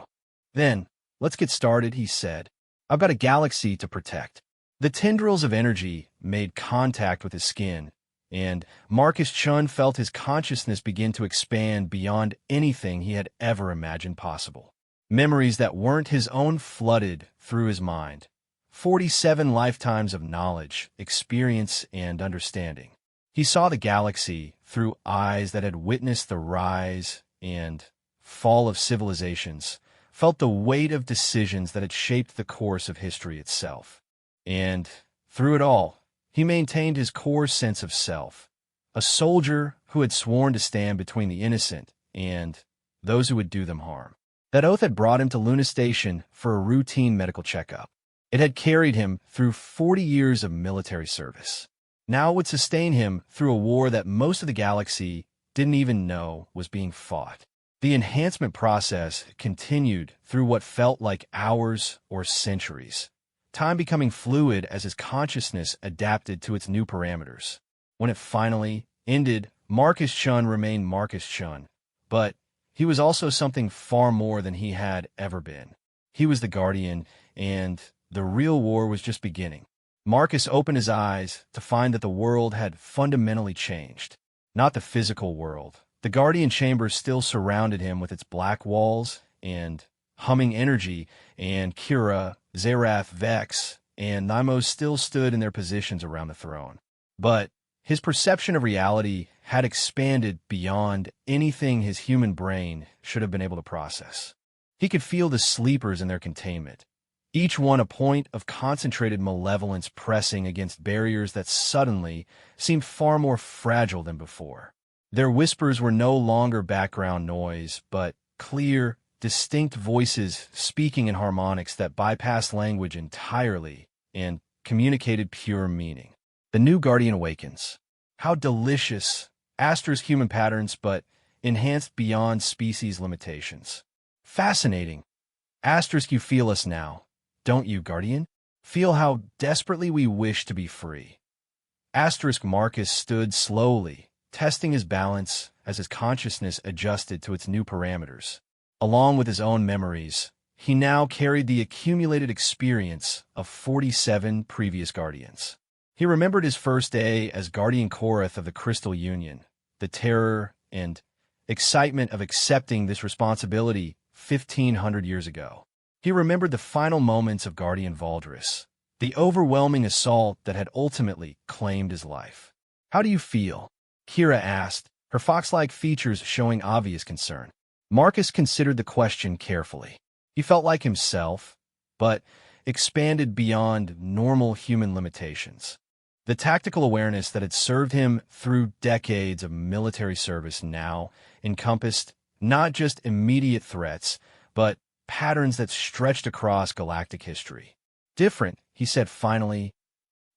Then, let's get started, he said. I've got a galaxy to protect. The tendrils of energy made contact with his skin, and Marcus Chun felt his consciousness begin to expand beyond anything he had ever imagined possible. Memories that weren't his own flooded through his mind. 47 lifetimes of knowledge, experience, and understanding. He saw the galaxy through eyes that had witnessed the rise and fall of civilizations, felt the weight of decisions that had shaped the course of history itself. And through it all, he maintained his core sense of self, a soldier who had sworn to stand between the innocent and those who would do them harm. That oath had brought him to Luna Station for a routine medical checkup. It had carried him through 40 years of military service. Now it would sustain him through a war that most of the galaxy didn't even know was being fought. The enhancement process continued through what felt like hours or centuries, time becoming fluid as his consciousness adapted to its new parameters. When it finally ended, Marcus Chun remained Marcus Chun, but he was also something far more than he had ever been. He was the Guardian, and the real war was just beginning. Marcus opened his eyes to find that the world had fundamentally changed. Not the physical world. The Guardian chamber still surrounded him with its black walls and humming energy, and Kira, Zerath, Vex, and Deimos still stood in their positions around the throne. But his perception of reality had expanded beyond anything his human brain should have been able to process. He could feel the sleepers in their containment, each one a point of concentrated malevolence pressing against barriers that suddenly seemed far more fragile than before. Their whispers were no longer background noise, but clear, distinct voices speaking in harmonics that bypassed language entirely and communicated pure meaning. The new Guardian awakens. How delicious! Aster's human patterns, but enhanced beyond species limitations. Fascinating. Asterisk, you feel us now, don't you, Guardian? Feel how desperately we wish to be free. Asterisk Marcus stood slowly, testing his balance as his consciousness adjusted to its new parameters. Along with his own memories, he now carried the accumulated experience of 47 previous Guardians. He remembered his first day as Guardian Korath of the Crystal Union, the terror and excitement of accepting this responsibility 1,500 years ago. He remembered the final moments of Guardian Valdris, the overwhelming assault that had ultimately claimed his life. How do you feel? Kira asked, her fox-like features showing obvious concern. Marcus considered the question carefully. He felt like himself, but expanded beyond normal human limitations. The tactical awareness that had served him through decades of military service now encompassed not just immediate threats, but patterns that stretched across galactic history. Different, he said finally,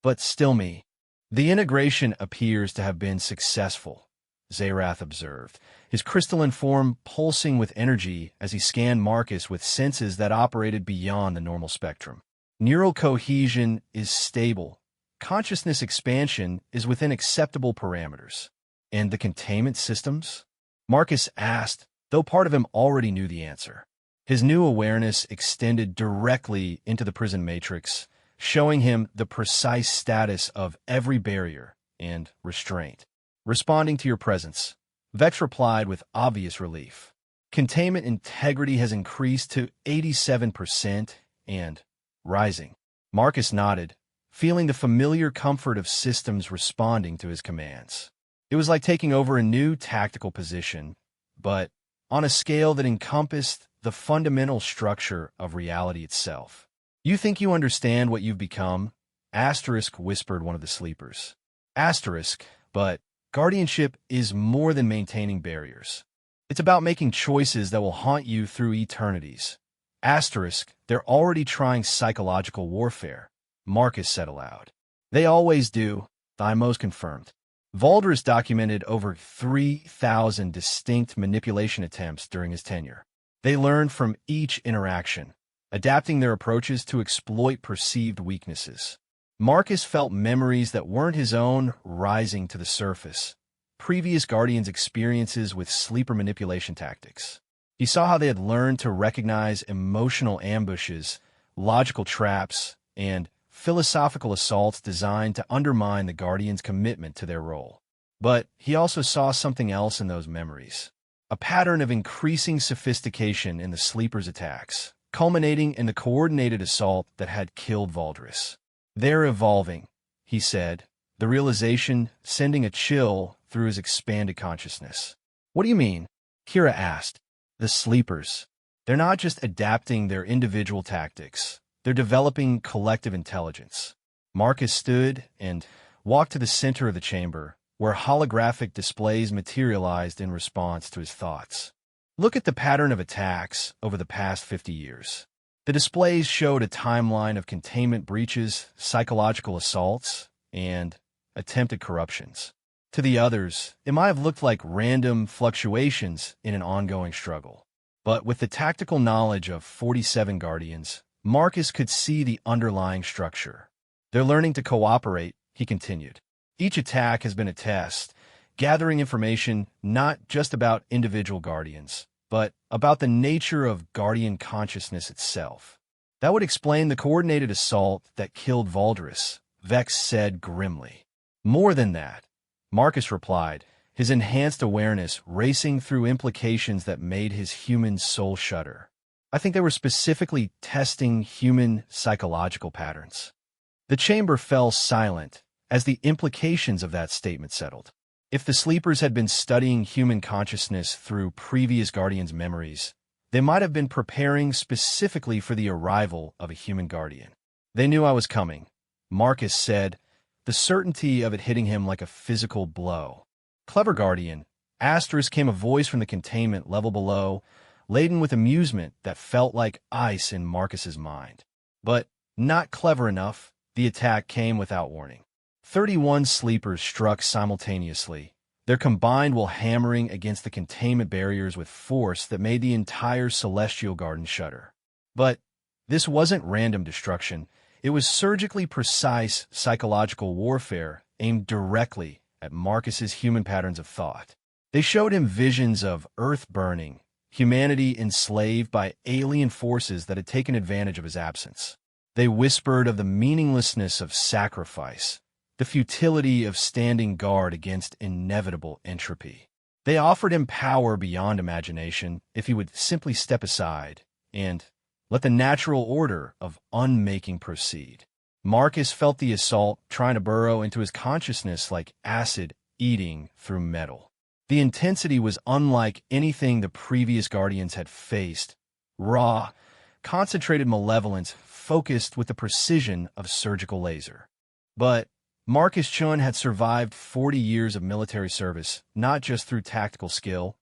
but still me. The integration appears to have been successful, Zerath observed, his crystalline form pulsing with energy as he scanned Marcus with senses that operated beyond the normal spectrum. Neural cohesion is stable. Consciousness expansion is within acceptable parameters. And the containment systems? Marcus asked, though part of him already knew the answer. His new awareness extended directly into the prison matrix, showing him the precise status of every barrier and restraint. Responding to your presence, Vex replied with obvious relief. Containment integrity has increased to 87% and rising. Marcus nodded, feeling the familiar comfort of systems responding to his commands. It was like taking over a new tactical position, but on a scale that encompassed the fundamental structure of reality itself. "You think you understand what you've become?" Asterisk whispered one of the sleepers. Asterisk, but guardianship is more than maintaining barriers. It's about making choices that will haunt you through eternities. Asterisk, they're already trying psychological warfare, Marcus said aloud. They always do, Thymos confirmed. Valdris documented over 3,000 distinct manipulation attempts during his tenure. They learned from each interaction, adapting their approaches to exploit perceived weaknesses. Marcus felt memories that weren't his own rising to the surface, previous Guardians' experiences with sleeper manipulation tactics. He saw how they had learned to recognize emotional ambushes, logical traps, and philosophical assaults designed to undermine the Guardians' commitment to their role. But he also saw something else in those memories, a pattern of increasing sophistication in the sleepers' attacks, culminating in the coordinated assault that had killed Valdris. "They're evolving," he said, the realization sending a chill through his expanded consciousness. "What do you mean?" Kira asked. "The sleepers. They're not just adapting their individual tactics. They're developing collective intelligence." Marcus stood and walked to the center of the chamber, where holographic displays materialized in response to his thoughts. "Look at the pattern of attacks over the past 50 years. The displays showed a timeline of containment breaches, psychological assaults, and attempted corruptions. To the others, it might have looked like random fluctuations in an ongoing struggle. But with the tactical knowledge of 47 Guardians, Marcus could see the underlying structure. They're learning to cooperate," he continued. "Each attack has been a test, gathering information not just about individual Guardians, but about the nature of Guardian consciousness itself. That would explain the coordinated assault that killed Valdris," Vex said grimly. "More than that," Marcus replied, his enhanced awareness racing through implications that made his human soul shudder. "I think they were specifically testing human psychological patterns." The chamber fell silent as the implications of that statement settled. If the sleepers had been studying human consciousness through previous Guardians' memories, they might have been preparing specifically for the arrival of a human Guardian. "They knew I was coming," Marcus said, the certainty of it hitting him like a physical blow. "Clever Guardian." Asterisk came a voice from the containment level below, laden with amusement that felt like ice in Marcus's mind. But not clever enough. The attack came without warning. 31 sleepers struck simultaneously, their combined will hammering against the containment barriers with force that made the entire Celestial Garden shudder. But this wasn't random destruction. It was surgically precise psychological warfare aimed directly at Marcus's human patterns of thought. They showed him visions of Earth burning, humanity enslaved by alien forces that had taken advantage of his absence. They whispered of the meaninglessness of sacrifice, the futility of standing guard against inevitable entropy. They offered him power beyond imagination if he would simply step aside and let the natural order of unmaking proceed. Marcus felt the assault trying to burrow into his consciousness like acid eating through metal. The intensity was unlike anything the previous Guardians had faced. Raw, concentrated malevolence focused with the precision of surgical laser. But Marcus Chun had survived 40 years of military service, not just through tactical skill,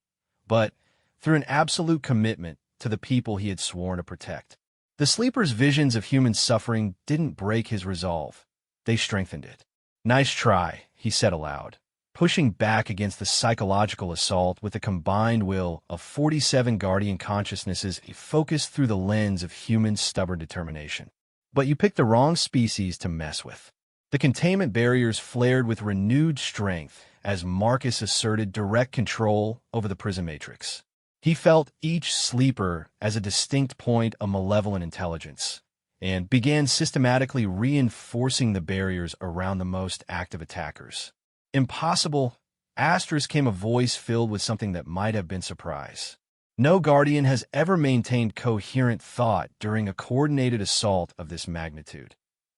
but through an absolute commitment to the people he had sworn to protect. The sleeper's visions of human suffering didn't break his resolve. They strengthened it. "Nice try," he said aloud, pushing back against the psychological assault with the combined will of 47 Guardian consciousnesses focused through the lens of human stubborn determination. "But you picked the wrong species to mess with." The containment barriers flared with renewed strength as Marcus asserted direct control over the prison matrix. He felt each sleeper as a distinct point of malevolent intelligence, and began systematically reinforcing the barriers around the most active attackers. "Impossible." Asterisk came a voice filled with something that might have been surprise. "No Guardian has ever maintained coherent thought during a coordinated assault of this magnitude.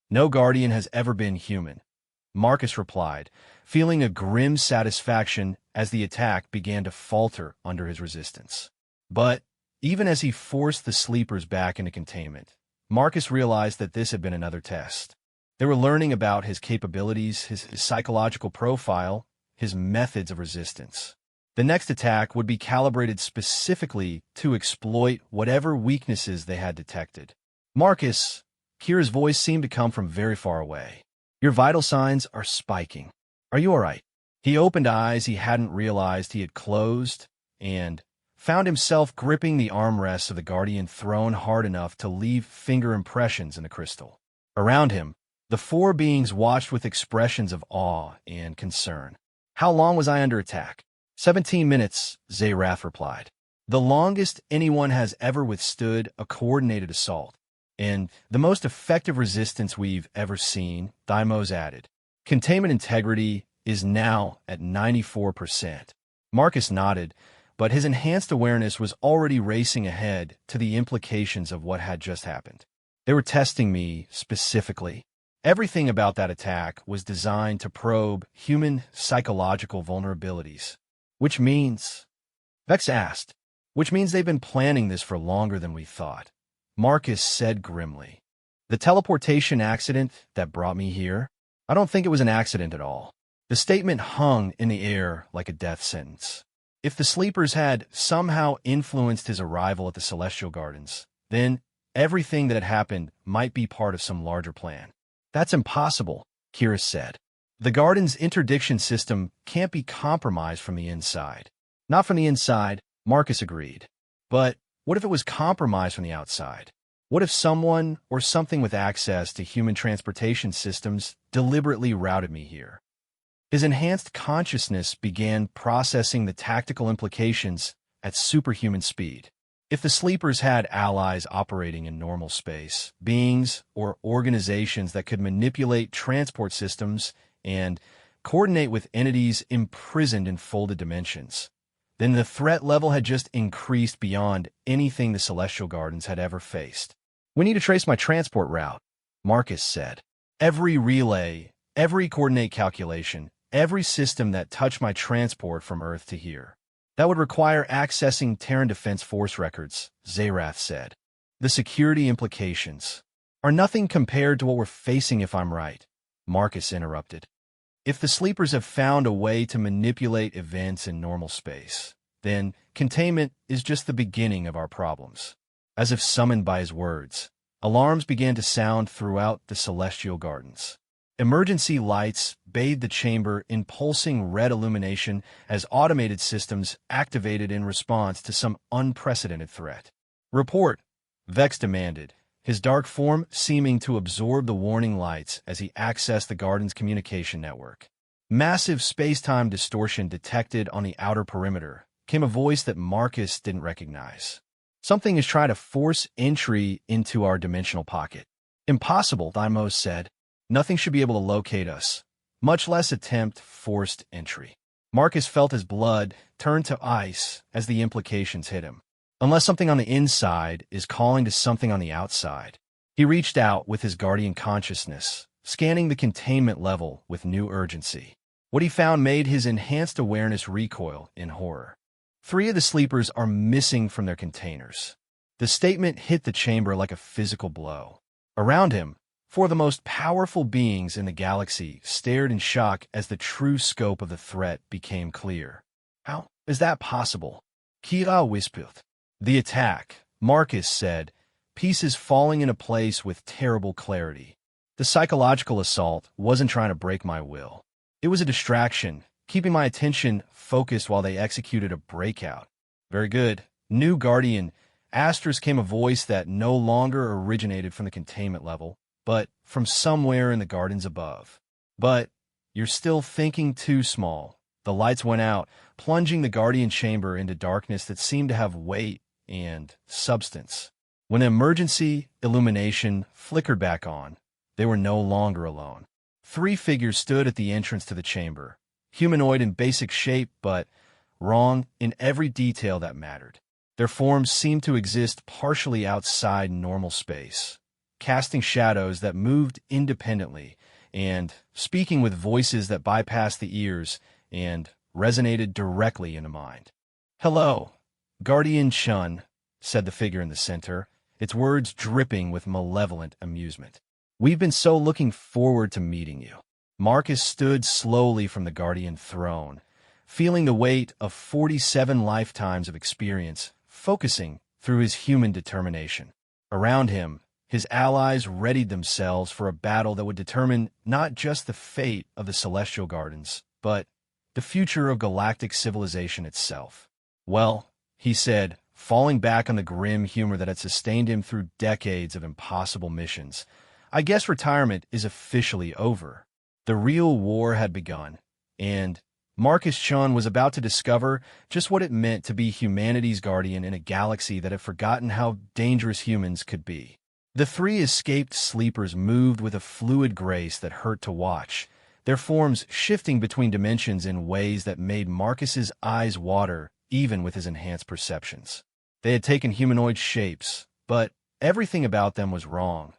No Guardian has ever been human," Marcus replied, feeling a grim satisfaction as the attack began to falter under his resistance. But even as he forced the sleepers back into containment, Marcus realized that this had been another test. They were learning about his capabilities, his psychological profile, his methods of resistance. The next attack would be calibrated specifically to exploit whatever weaknesses they had detected. Marcus, Kira's voice seemed to come from very far away. Your vital signs are spiking. Are you all right? He opened eyes he hadn't realized he had closed and found himself gripping the armrests of the Guardian throne hard enough to leave finger impressions in the crystal. Around him, the four beings watched with expressions of awe and concern. How long was I under attack? 17 minutes, Zayrath replied. The longest anyone has ever withstood a coordinated assault, and the most effective resistance we've ever seen, Thymos added. Containment integrity is now at 94%. Marcus nodded, but his enhanced awareness was already racing ahead to the implications of what had just happened. They were testing me specifically. Everything about that attack was designed to probe human psychological vulnerabilities. Which means, Vex asked, which means they've been planning this for longer than we thought. Marcus said grimly. The teleportation accident that brought me here? I don't think it was an accident at all. The statement hung in the air like a death sentence. If the sleepers had somehow influenced his arrival at the Celestial Gardens, then everything that had happened might be part of some larger plan. That's impossible, Kira said. The Garden's interdiction system can't be compromised from the inside. Not from the inside, Marcus agreed. But what if it was compromised from the outside? What if someone or something with access to human transportation systems deliberately routed me here? His enhanced consciousness began processing the tactical implications at superhuman speed. If the sleepers had allies operating in normal space, beings or organizations that could manipulate transport systems and coordinate with entities imprisoned in folded dimensions, then the threat level had just increased beyond anything the Celestial Gardens had ever faced. We need to trace my transport route, Marcus said. Every relay, every coordinate calculation, every system that touched my transport from Earth to here. That would require accessing Terran Defense Force records, Zayrath said. The security implications are nothing compared to what we're facing if I'm right, Marcus interrupted. If the sleepers have found a way to manipulate events in normal space, then containment is just the beginning of our problems. As if summoned by his words, alarms began to sound throughout the Celestial Gardens. Emergency lights bathed the chamber in pulsing red illumination as automated systems activated in response to some unprecedented threat. Report, Vex demanded, his dark form seeming to absorb the warning lights as he accessed the Garden's communication network. Massive space-time distortion detected on the outer perimeter, came a voice that Marcus didn't recognize. Something is trying to force entry into our dimensional pocket. Impossible, Thymos said. Nothing should be able to locate us, much less attempt forced entry. Marcus felt his blood turn to ice as the implications hit him. Unless something on the inside is calling to something on the outside. He reached out with his guardian consciousness, scanning the containment level with new urgency. What he found made his enhanced awareness recoil in horror. 3 of the sleepers are missing from their containers. The statement hit the chamber like a physical blow. Around him, 4 of the most powerful beings in the galaxy stared in shock as the true scope of the threat became clear. How is that possible? Kira whispered. The attack, Marcus said, pieces falling into place with terrible clarity. The psychological assault wasn't trying to break my will. It was a distraction, keeping my attention focused while they executed a breakout. Very good. New Guardian. Asterisk came a voice that no longer originated from the containment level, but from somewhere in the gardens above. But you're still thinking too small. The lights went out, plunging the Guardian chamber into darkness that seemed to have weight and substance. When the emergency illumination flickered back on, they were no longer alone. 3 figures stood at the entrance to the chamber, humanoid in basic shape, but wrong in every detail that mattered. Their forms seemed to exist partially outside normal space, casting shadows that moved independently and speaking with voices that bypassed the ears and resonated directly in the mind. Hello, Guardian Chun, said the figure in the center, its words dripping with malevolent amusement. We've been so looking forward to meeting you. Marcus stood slowly from the Guardian throne, feeling the weight of 47 lifetimes of experience, focusing through his human determination. Around him, his allies readied themselves for a battle that would determine not just the fate of the Celestial Gardens, but the future of galactic civilization itself. Well, he said, falling back on the grim humor that had sustained him through decades of impossible missions, I guess retirement is officially over. The real war had begun, and Marcus Chun was about to discover just what it meant to be humanity's guardian in a galaxy that had forgotten how dangerous humans could be. The three escaped sleepers moved with a fluid grace that hurt to watch, their forms shifting between dimensions in ways that made Marcus's eyes water even with his enhanced perceptions. They had taken humanoid shapes, but everything about them was wrong.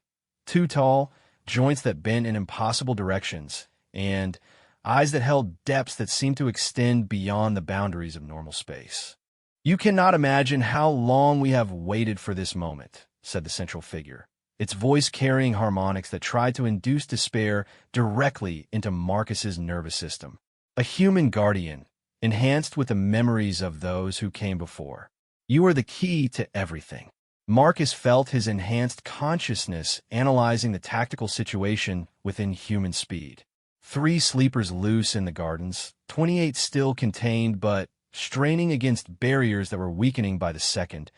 Too tall, joints that bent in impossible directions, and eyes that held depths that seemed to extend beyond the boundaries of normal space. You cannot imagine how long we have waited for this moment, said the central figure, its voice carrying harmonics that tried to induce despair directly into Marcus's nervous system. A human guardian, enhanced with the memories of those who came before. You are the key to everything. Marcus felt his enhanced consciousness analyzing the tactical situation within human speed. 3 sleepers loose in the gardens, 28 still contained but straining against barriers that were weakening by the second,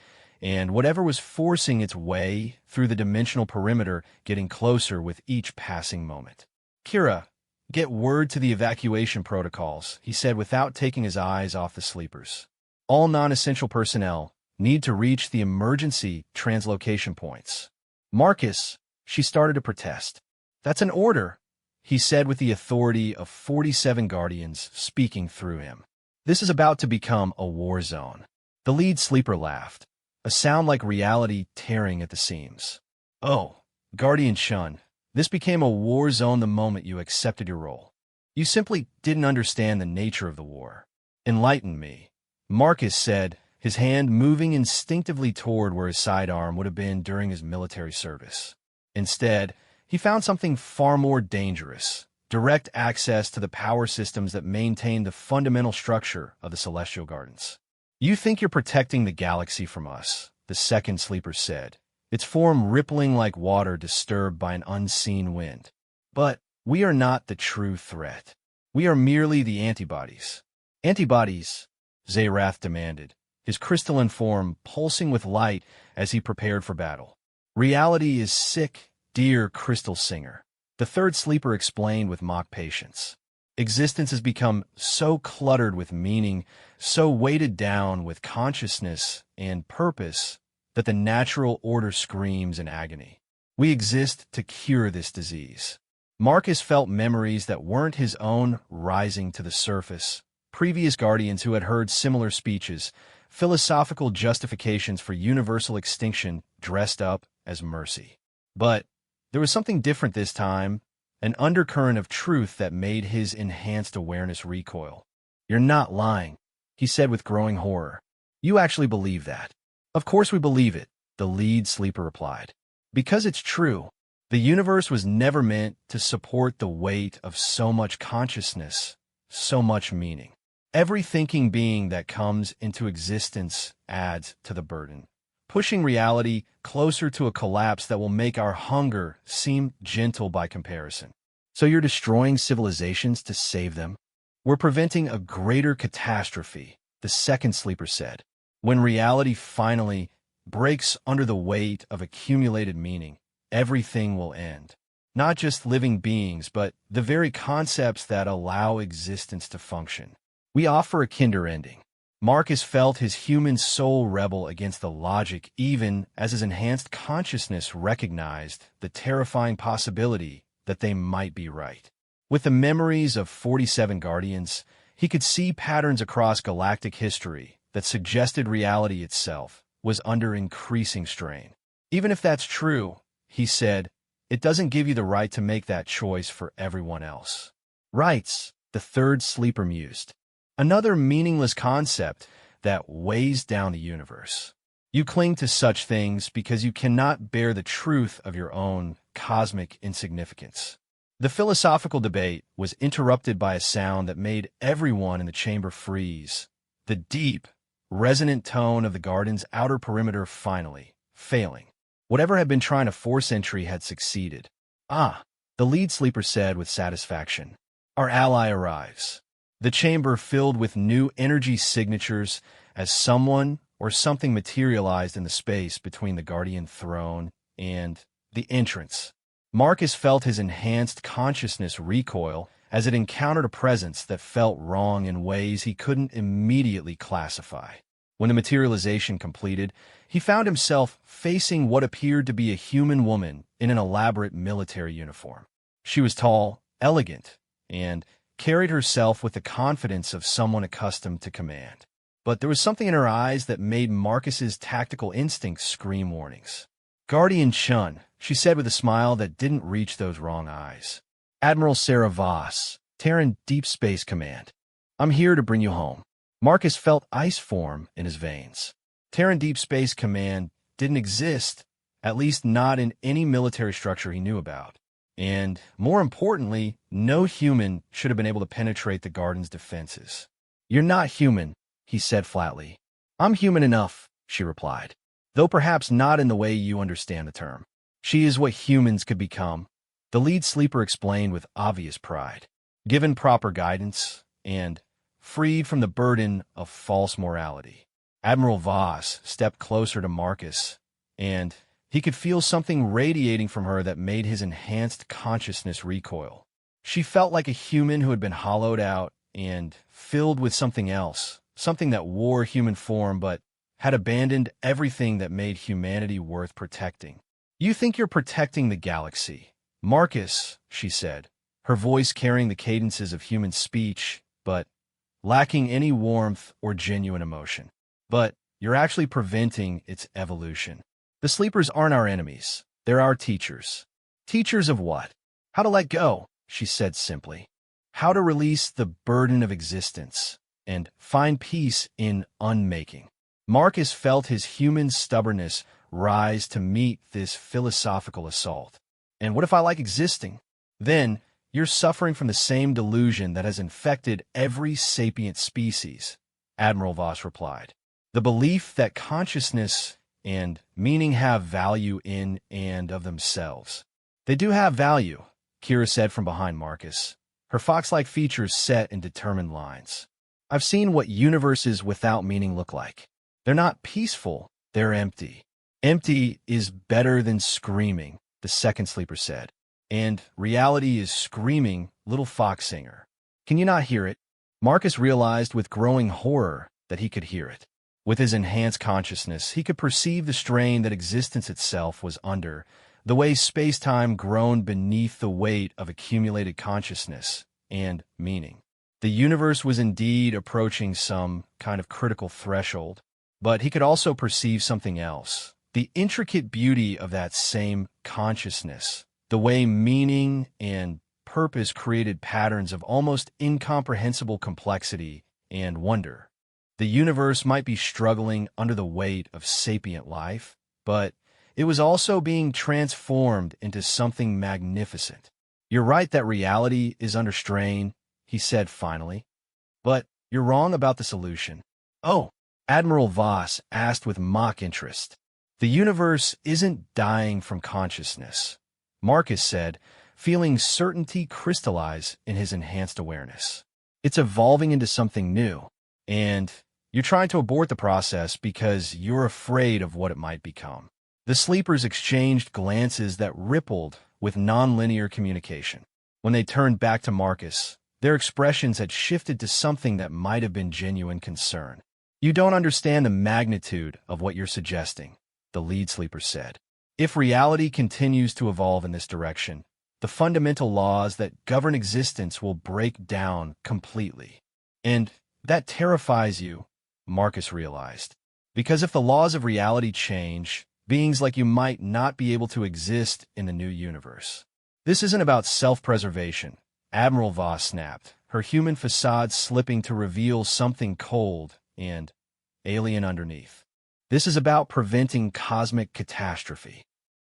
and whatever was forcing its way through the dimensional perimeter getting closer with each passing moment. Kira, get word to the evacuation protocols, he said without taking his eyes off the sleepers. All non-essential personnel need to reach the emergency translocation points. Marcus, she started to protest. That's an order, he said with the authority of 47 guardians speaking through him. This is about to become a war zone. The lead sleeper laughed, a sound like reality tearing at the seams. Oh, Guardian Chun, this became a war zone the moment you accepted your role. You simply didn't understand the nature of the war. Enlighten me, Marcus said, his hand moving instinctively toward where his sidearm would have been during his military service. Instead, he found something far more dangerous, direct access to the power systems that maintain the fundamental structure of the Celestial Gardens. You think you're protecting the galaxy from us, the second sleeper said, its form rippling like water disturbed by an unseen wind. But we are not the true threat. We are merely the antibodies. Antibodies, Zayrath demanded, his crystalline form pulsing with light as he prepared for battle. Reality is sick, dear crystal singer, the third sleeper explained with mock patience. Existence has become so cluttered with meaning, so weighted down with consciousness and purpose, that the natural order screams in agony. We exist to cure this disease. Marcus felt memories that weren't his own rising to the surface. Previous guardians who had heard similar speeches, philosophical justifications for universal extinction dressed up as mercy. But there was something different this time, an undercurrent of truth that made his enhanced awareness recoil. You're not lying, he said with growing horror. You actually believe that. Of course we believe it, the lead sleeper replied. Because it's true. The universe was never meant to support the weight of so much consciousness, so much meaning. Every thinking being that comes into existence adds to the burden, pushing reality closer to a collapse that will make our hunger seem gentle by comparison. So you're destroying civilizations to save them? We're preventing a greater catastrophe, the second sleeper said. When reality finally breaks under the weight of accumulated meaning, everything will end. Not just living beings, but the very concepts that allow existence to function. We offer a kinder ending. Marcus felt his human soul rebel against the logic even as his enhanced consciousness recognized the terrifying possibility that they might be right. With the memories of 47 guardians, he could see patterns across galactic history that suggested reality itself was under increasing strain. Even if that's true, he said, it doesn't give you the right to make that choice for everyone else. Rights, the third sleeper mused. Another meaningless concept, that weighs down the universe. You cling to such things because you cannot bear the truth of your own cosmic insignificance. The philosophical debate was interrupted by a sound that made everyone in the chamber freeze. The deep, resonant tone of the garden's outer perimeter finally failing. Whatever had been trying to force entry had succeeded. "Ah," the lead sleeper said with satisfaction. "Our ally arrives." The chamber filled with new energy signatures as someone or something materialized in the space between the Guardian throne and the entrance. Marcus felt his enhanced consciousness recoil as it encountered a presence that felt wrong in ways he couldn't immediately classify. When the materialization completed, he found himself facing what appeared to be a human woman in an elaborate military uniform. She was tall, elegant, and carried herself with the confidence of someone accustomed to command. But there was something in her eyes that made Marcus's tactical instincts scream warnings. "Guardian Chun," she said with a smile that didn't reach those wrong eyes. "Admiral Sarah Voss, Terran Deep Space Command. I'm here to bring you home." Marcus felt ice form in his veins. Terran Deep Space Command didn't exist, at least not in any military structure he knew about. And, more importantly, no human should have been able to penetrate the Garden's defenses. "You're not human," he said flatly. "I'm human enough," she replied, "though perhaps not in the way you understand the term." "She is what humans could become," the lead sleeper explained with obvious pride. "Given proper guidance and freed from the burden of false morality." Admiral Voss stepped closer to Marcus, and he could feel something radiating from her that made his enhanced consciousness recoil. She felt like a human who had been hollowed out and filled with something else, something that wore human form but had abandoned everything that made humanity worth protecting. "You think you're protecting the galaxy, Marcus," she said, her voice carrying the cadences of human speech, but lacking any warmth or genuine emotion. "But you're actually preventing its evolution. The sleepers aren't our enemies. They're our teachers." "Teachers of what?" "How to let go," she said simply. "How to release the burden of existence and find peace in unmaking." Marcus felt his human stubbornness rise to meet this philosophical assault. "And what if I like existing?" "Then you're suffering from the same delusion that has infected every sapient species," Admiral Voss replied. "The belief that consciousness and meaning have value in and of themselves." "They do have value," Kira said from behind Marcus, her fox-like features set in determined lines. "I've seen what universes without meaning look like. They're not peaceful, they're empty." "Empty is better than screaming," the second sleeper said. "And reality is screaming, little fox singer. Can you not hear it?" Marcus realized with growing horror that he could hear it. With his enhanced consciousness, he could perceive the strain that existence itself was under, the way space-time groaned beneath the weight of accumulated consciousness and meaning. The universe was indeed approaching some kind of critical threshold, but he could also perceive something else, the intricate beauty of that same consciousness, the way meaning and purpose created patterns of almost incomprehensible complexity and wonder. The universe might be struggling under the weight of sapient life, but it was also being transformed into something magnificent. "You're right that reality is under strain," he said finally, "but you're wrong about the solution." "Oh," Admiral Voss asked with mock interest. "The universe isn't dying from consciousness," Marcus said, feeling certainty crystallize in his enhanced awareness. "It's evolving into something new, and you're trying to abort the process because you're afraid of what it might become." The sleepers exchanged glances that rippled with nonlinear communication. When they turned back to Marcus, their expressions had shifted to something that might have been genuine concern. "You don't understand the magnitude of what you're suggesting," the lead sleeper said. "If reality continues to evolve in this direction, the fundamental laws that govern existence will break down completely. And that terrifies you," Marcus realized. "Because if the laws of reality change, beings like you might not be able to exist in the new universe." "This isn't about self-preservation," Admiral Voss snapped, her human facade slipping to reveal something cold and alien underneath. This is about preventing cosmic catastrophe.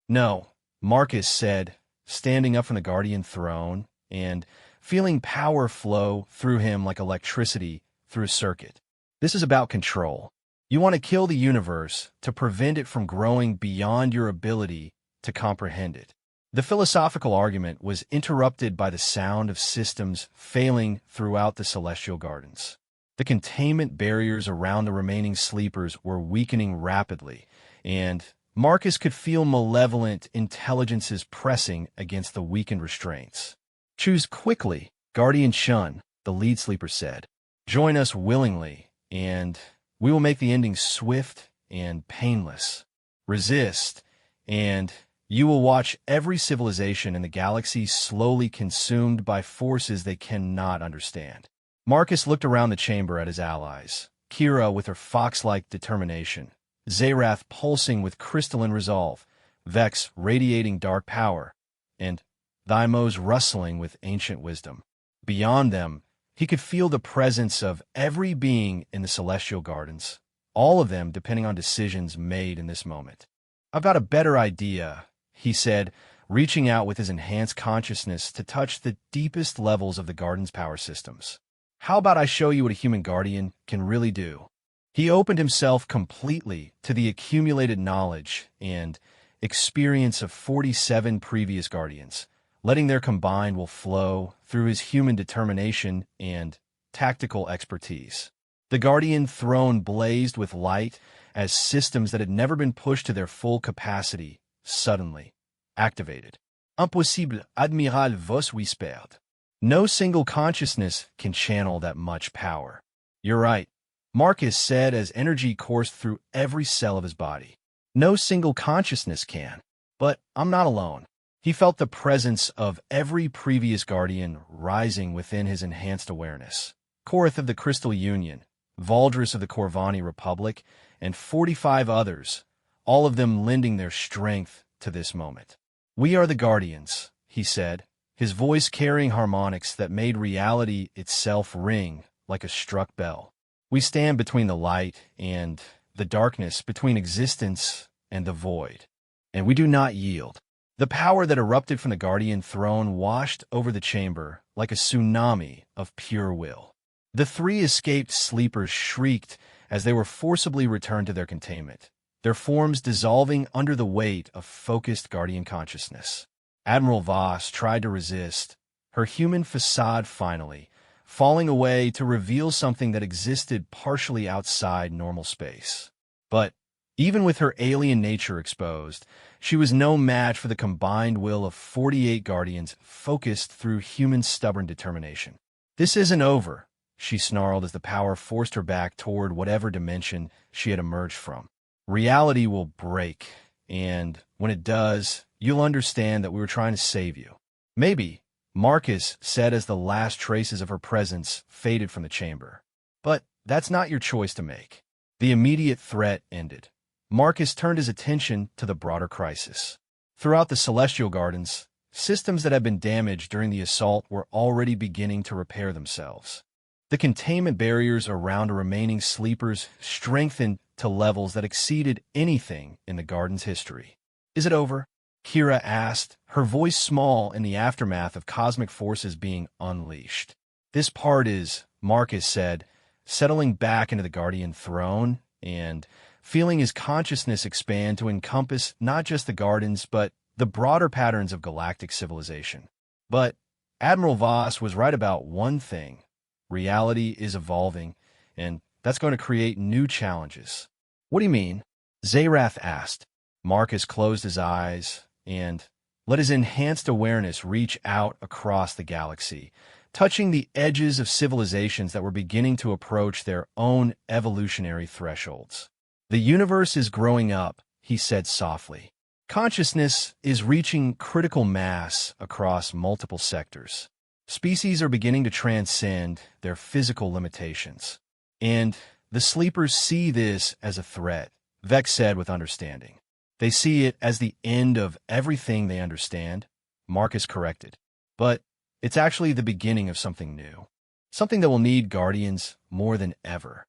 No, Marcus said, standing up from the Guardian throne and feeling power flow through him like electricity through a circuit. This is about control. You want to kill the universe to prevent it from growing beyond your ability to comprehend it. The philosophical argument was interrupted by the sound of systems failing throughout the celestial gardens. The containment barriers around the remaining sleepers were weakening rapidly, and Marcus could feel malevolent intelligences pressing against the weakened restraints. "Choose quickly," Guardian Shun, the lead sleeper, said. "Join us willingly, and we will make the ending swift and painless. Resist, and you will watch every civilization in the galaxy slowly consumed by forces they cannot understand." Marcus looked around the chamber at his allies, Kira with her fox-like determination, Zerath pulsing with crystalline resolve, Vex radiating dark power, and Thymos rustling with ancient wisdom. Beyond them, he could feel the presence of every being in the celestial gardens, all of them depending on decisions made in this moment. "I've got a better idea," he said, reaching out with his enhanced consciousness to touch the deepest levels of the garden's power systems. "How about I show you what a human guardian can really do?" He opened himself completely to the accumulated knowledge and experience of 47 previous guardians, letting their combined will flow through his human determination and tactical expertise. The Guardian throne blazed with light as systems that had never been pushed to their full capacity suddenly activated. "Impossible, Admiral vos whispered. No single consciousness can channel that much power." "You're right," Marcus said as energy coursed through every cell of his body. "No single consciousness can. But I'm not alone." He felt the presence of every previous guardian rising within his enhanced awareness. Korath of the Crystal Union, Valdris of the Corvani Republic, and 45 others, all of them lending their strength to this moment. "We are the Guardians," he said, his voice carrying harmonics that made reality itself ring like a struck bell. "We stand between the light and the darkness, between existence and the void, and we do not yield." The power that erupted from the Guardian throne washed over the chamber like a tsunami of pure will. The three escaped sleepers shrieked as they were forcibly returned to their containment, their forms dissolving under the weight of focused Guardian consciousness. Admiral Voss tried to resist, her human facade finally falling away to reveal something that existed partially outside normal space. But even with her alien nature exposed, she was no match for the combined will of 48 Guardians focused through human stubborn determination. "This isn't over," she snarled as the power forced her back toward whatever dimension she had emerged from. "Reality will break, and when it does, you'll understand that we were trying to save you." "Maybe," Marcus said as the last traces of her presence faded from the chamber. "But that's not your choice to make." The immediate threat ended. Marcus turned his attention to the broader crisis. Throughout the Celestial Gardens, systems that had been damaged during the assault were already beginning to repair themselves. The containment barriers around the remaining sleepers strengthened to levels that exceeded anything in the Garden's history. "Is it over?" Kira asked, her voice small in the aftermath of cosmic forces being unleashed. "This part is," Marcus said, settling back into the Guardian throne and feeling his consciousness expand to encompass not just the Gardens, but the broader patterns of galactic civilization. But Admiral Voss was right about one thing. Reality is evolving, and that's going to create new challenges. "What do you mean?" Zerath asked. Marcus closed his eyes and let his enhanced awareness reach out across the galaxy, touching the edges of civilizations that were beginning to approach their own evolutionary thresholds. "The universe is growing up," he said softly. "Consciousness is reaching critical mass across multiple sectors. Species are beginning to transcend their physical limitations. And the sleepers see this as a threat," Vex said with understanding. "They see it as the end of everything they understand," Marcus corrected. "But it's actually the beginning of something new. Something that will need Guardians more than ever."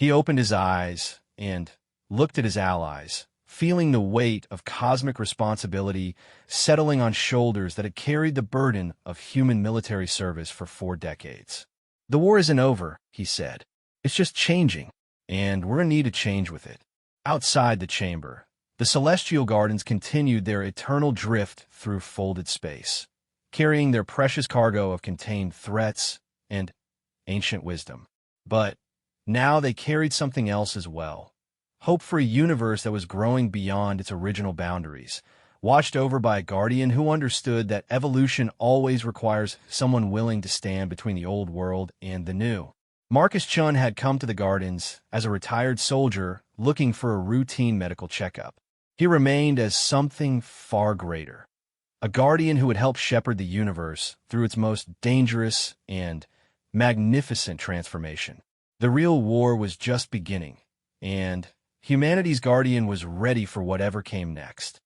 He opened his eyes and looked at his allies, feeling the weight of cosmic responsibility settling on shoulders that had carried the burden of human military service for 4 decades. "The war isn't over," he said. "It's just changing, and we're in need of change with it." Outside the chamber, the Celestial Gardens continued their eternal drift through folded space, carrying their precious cargo of contained threats and ancient wisdom. But now they carried something else as well. Hope for a universe that was growing beyond its original boundaries, watched over by a guardian who understood that evolution always requires someone willing to stand between the old world and the new. Marcus Chun had come to the Gardens as a retired soldier looking for a routine medical checkup. He remained as something far greater, a guardian who would help shepherd the universe through its most dangerous and magnificent transformation. The real war was just beginning, and humanity's guardian was ready for whatever came next.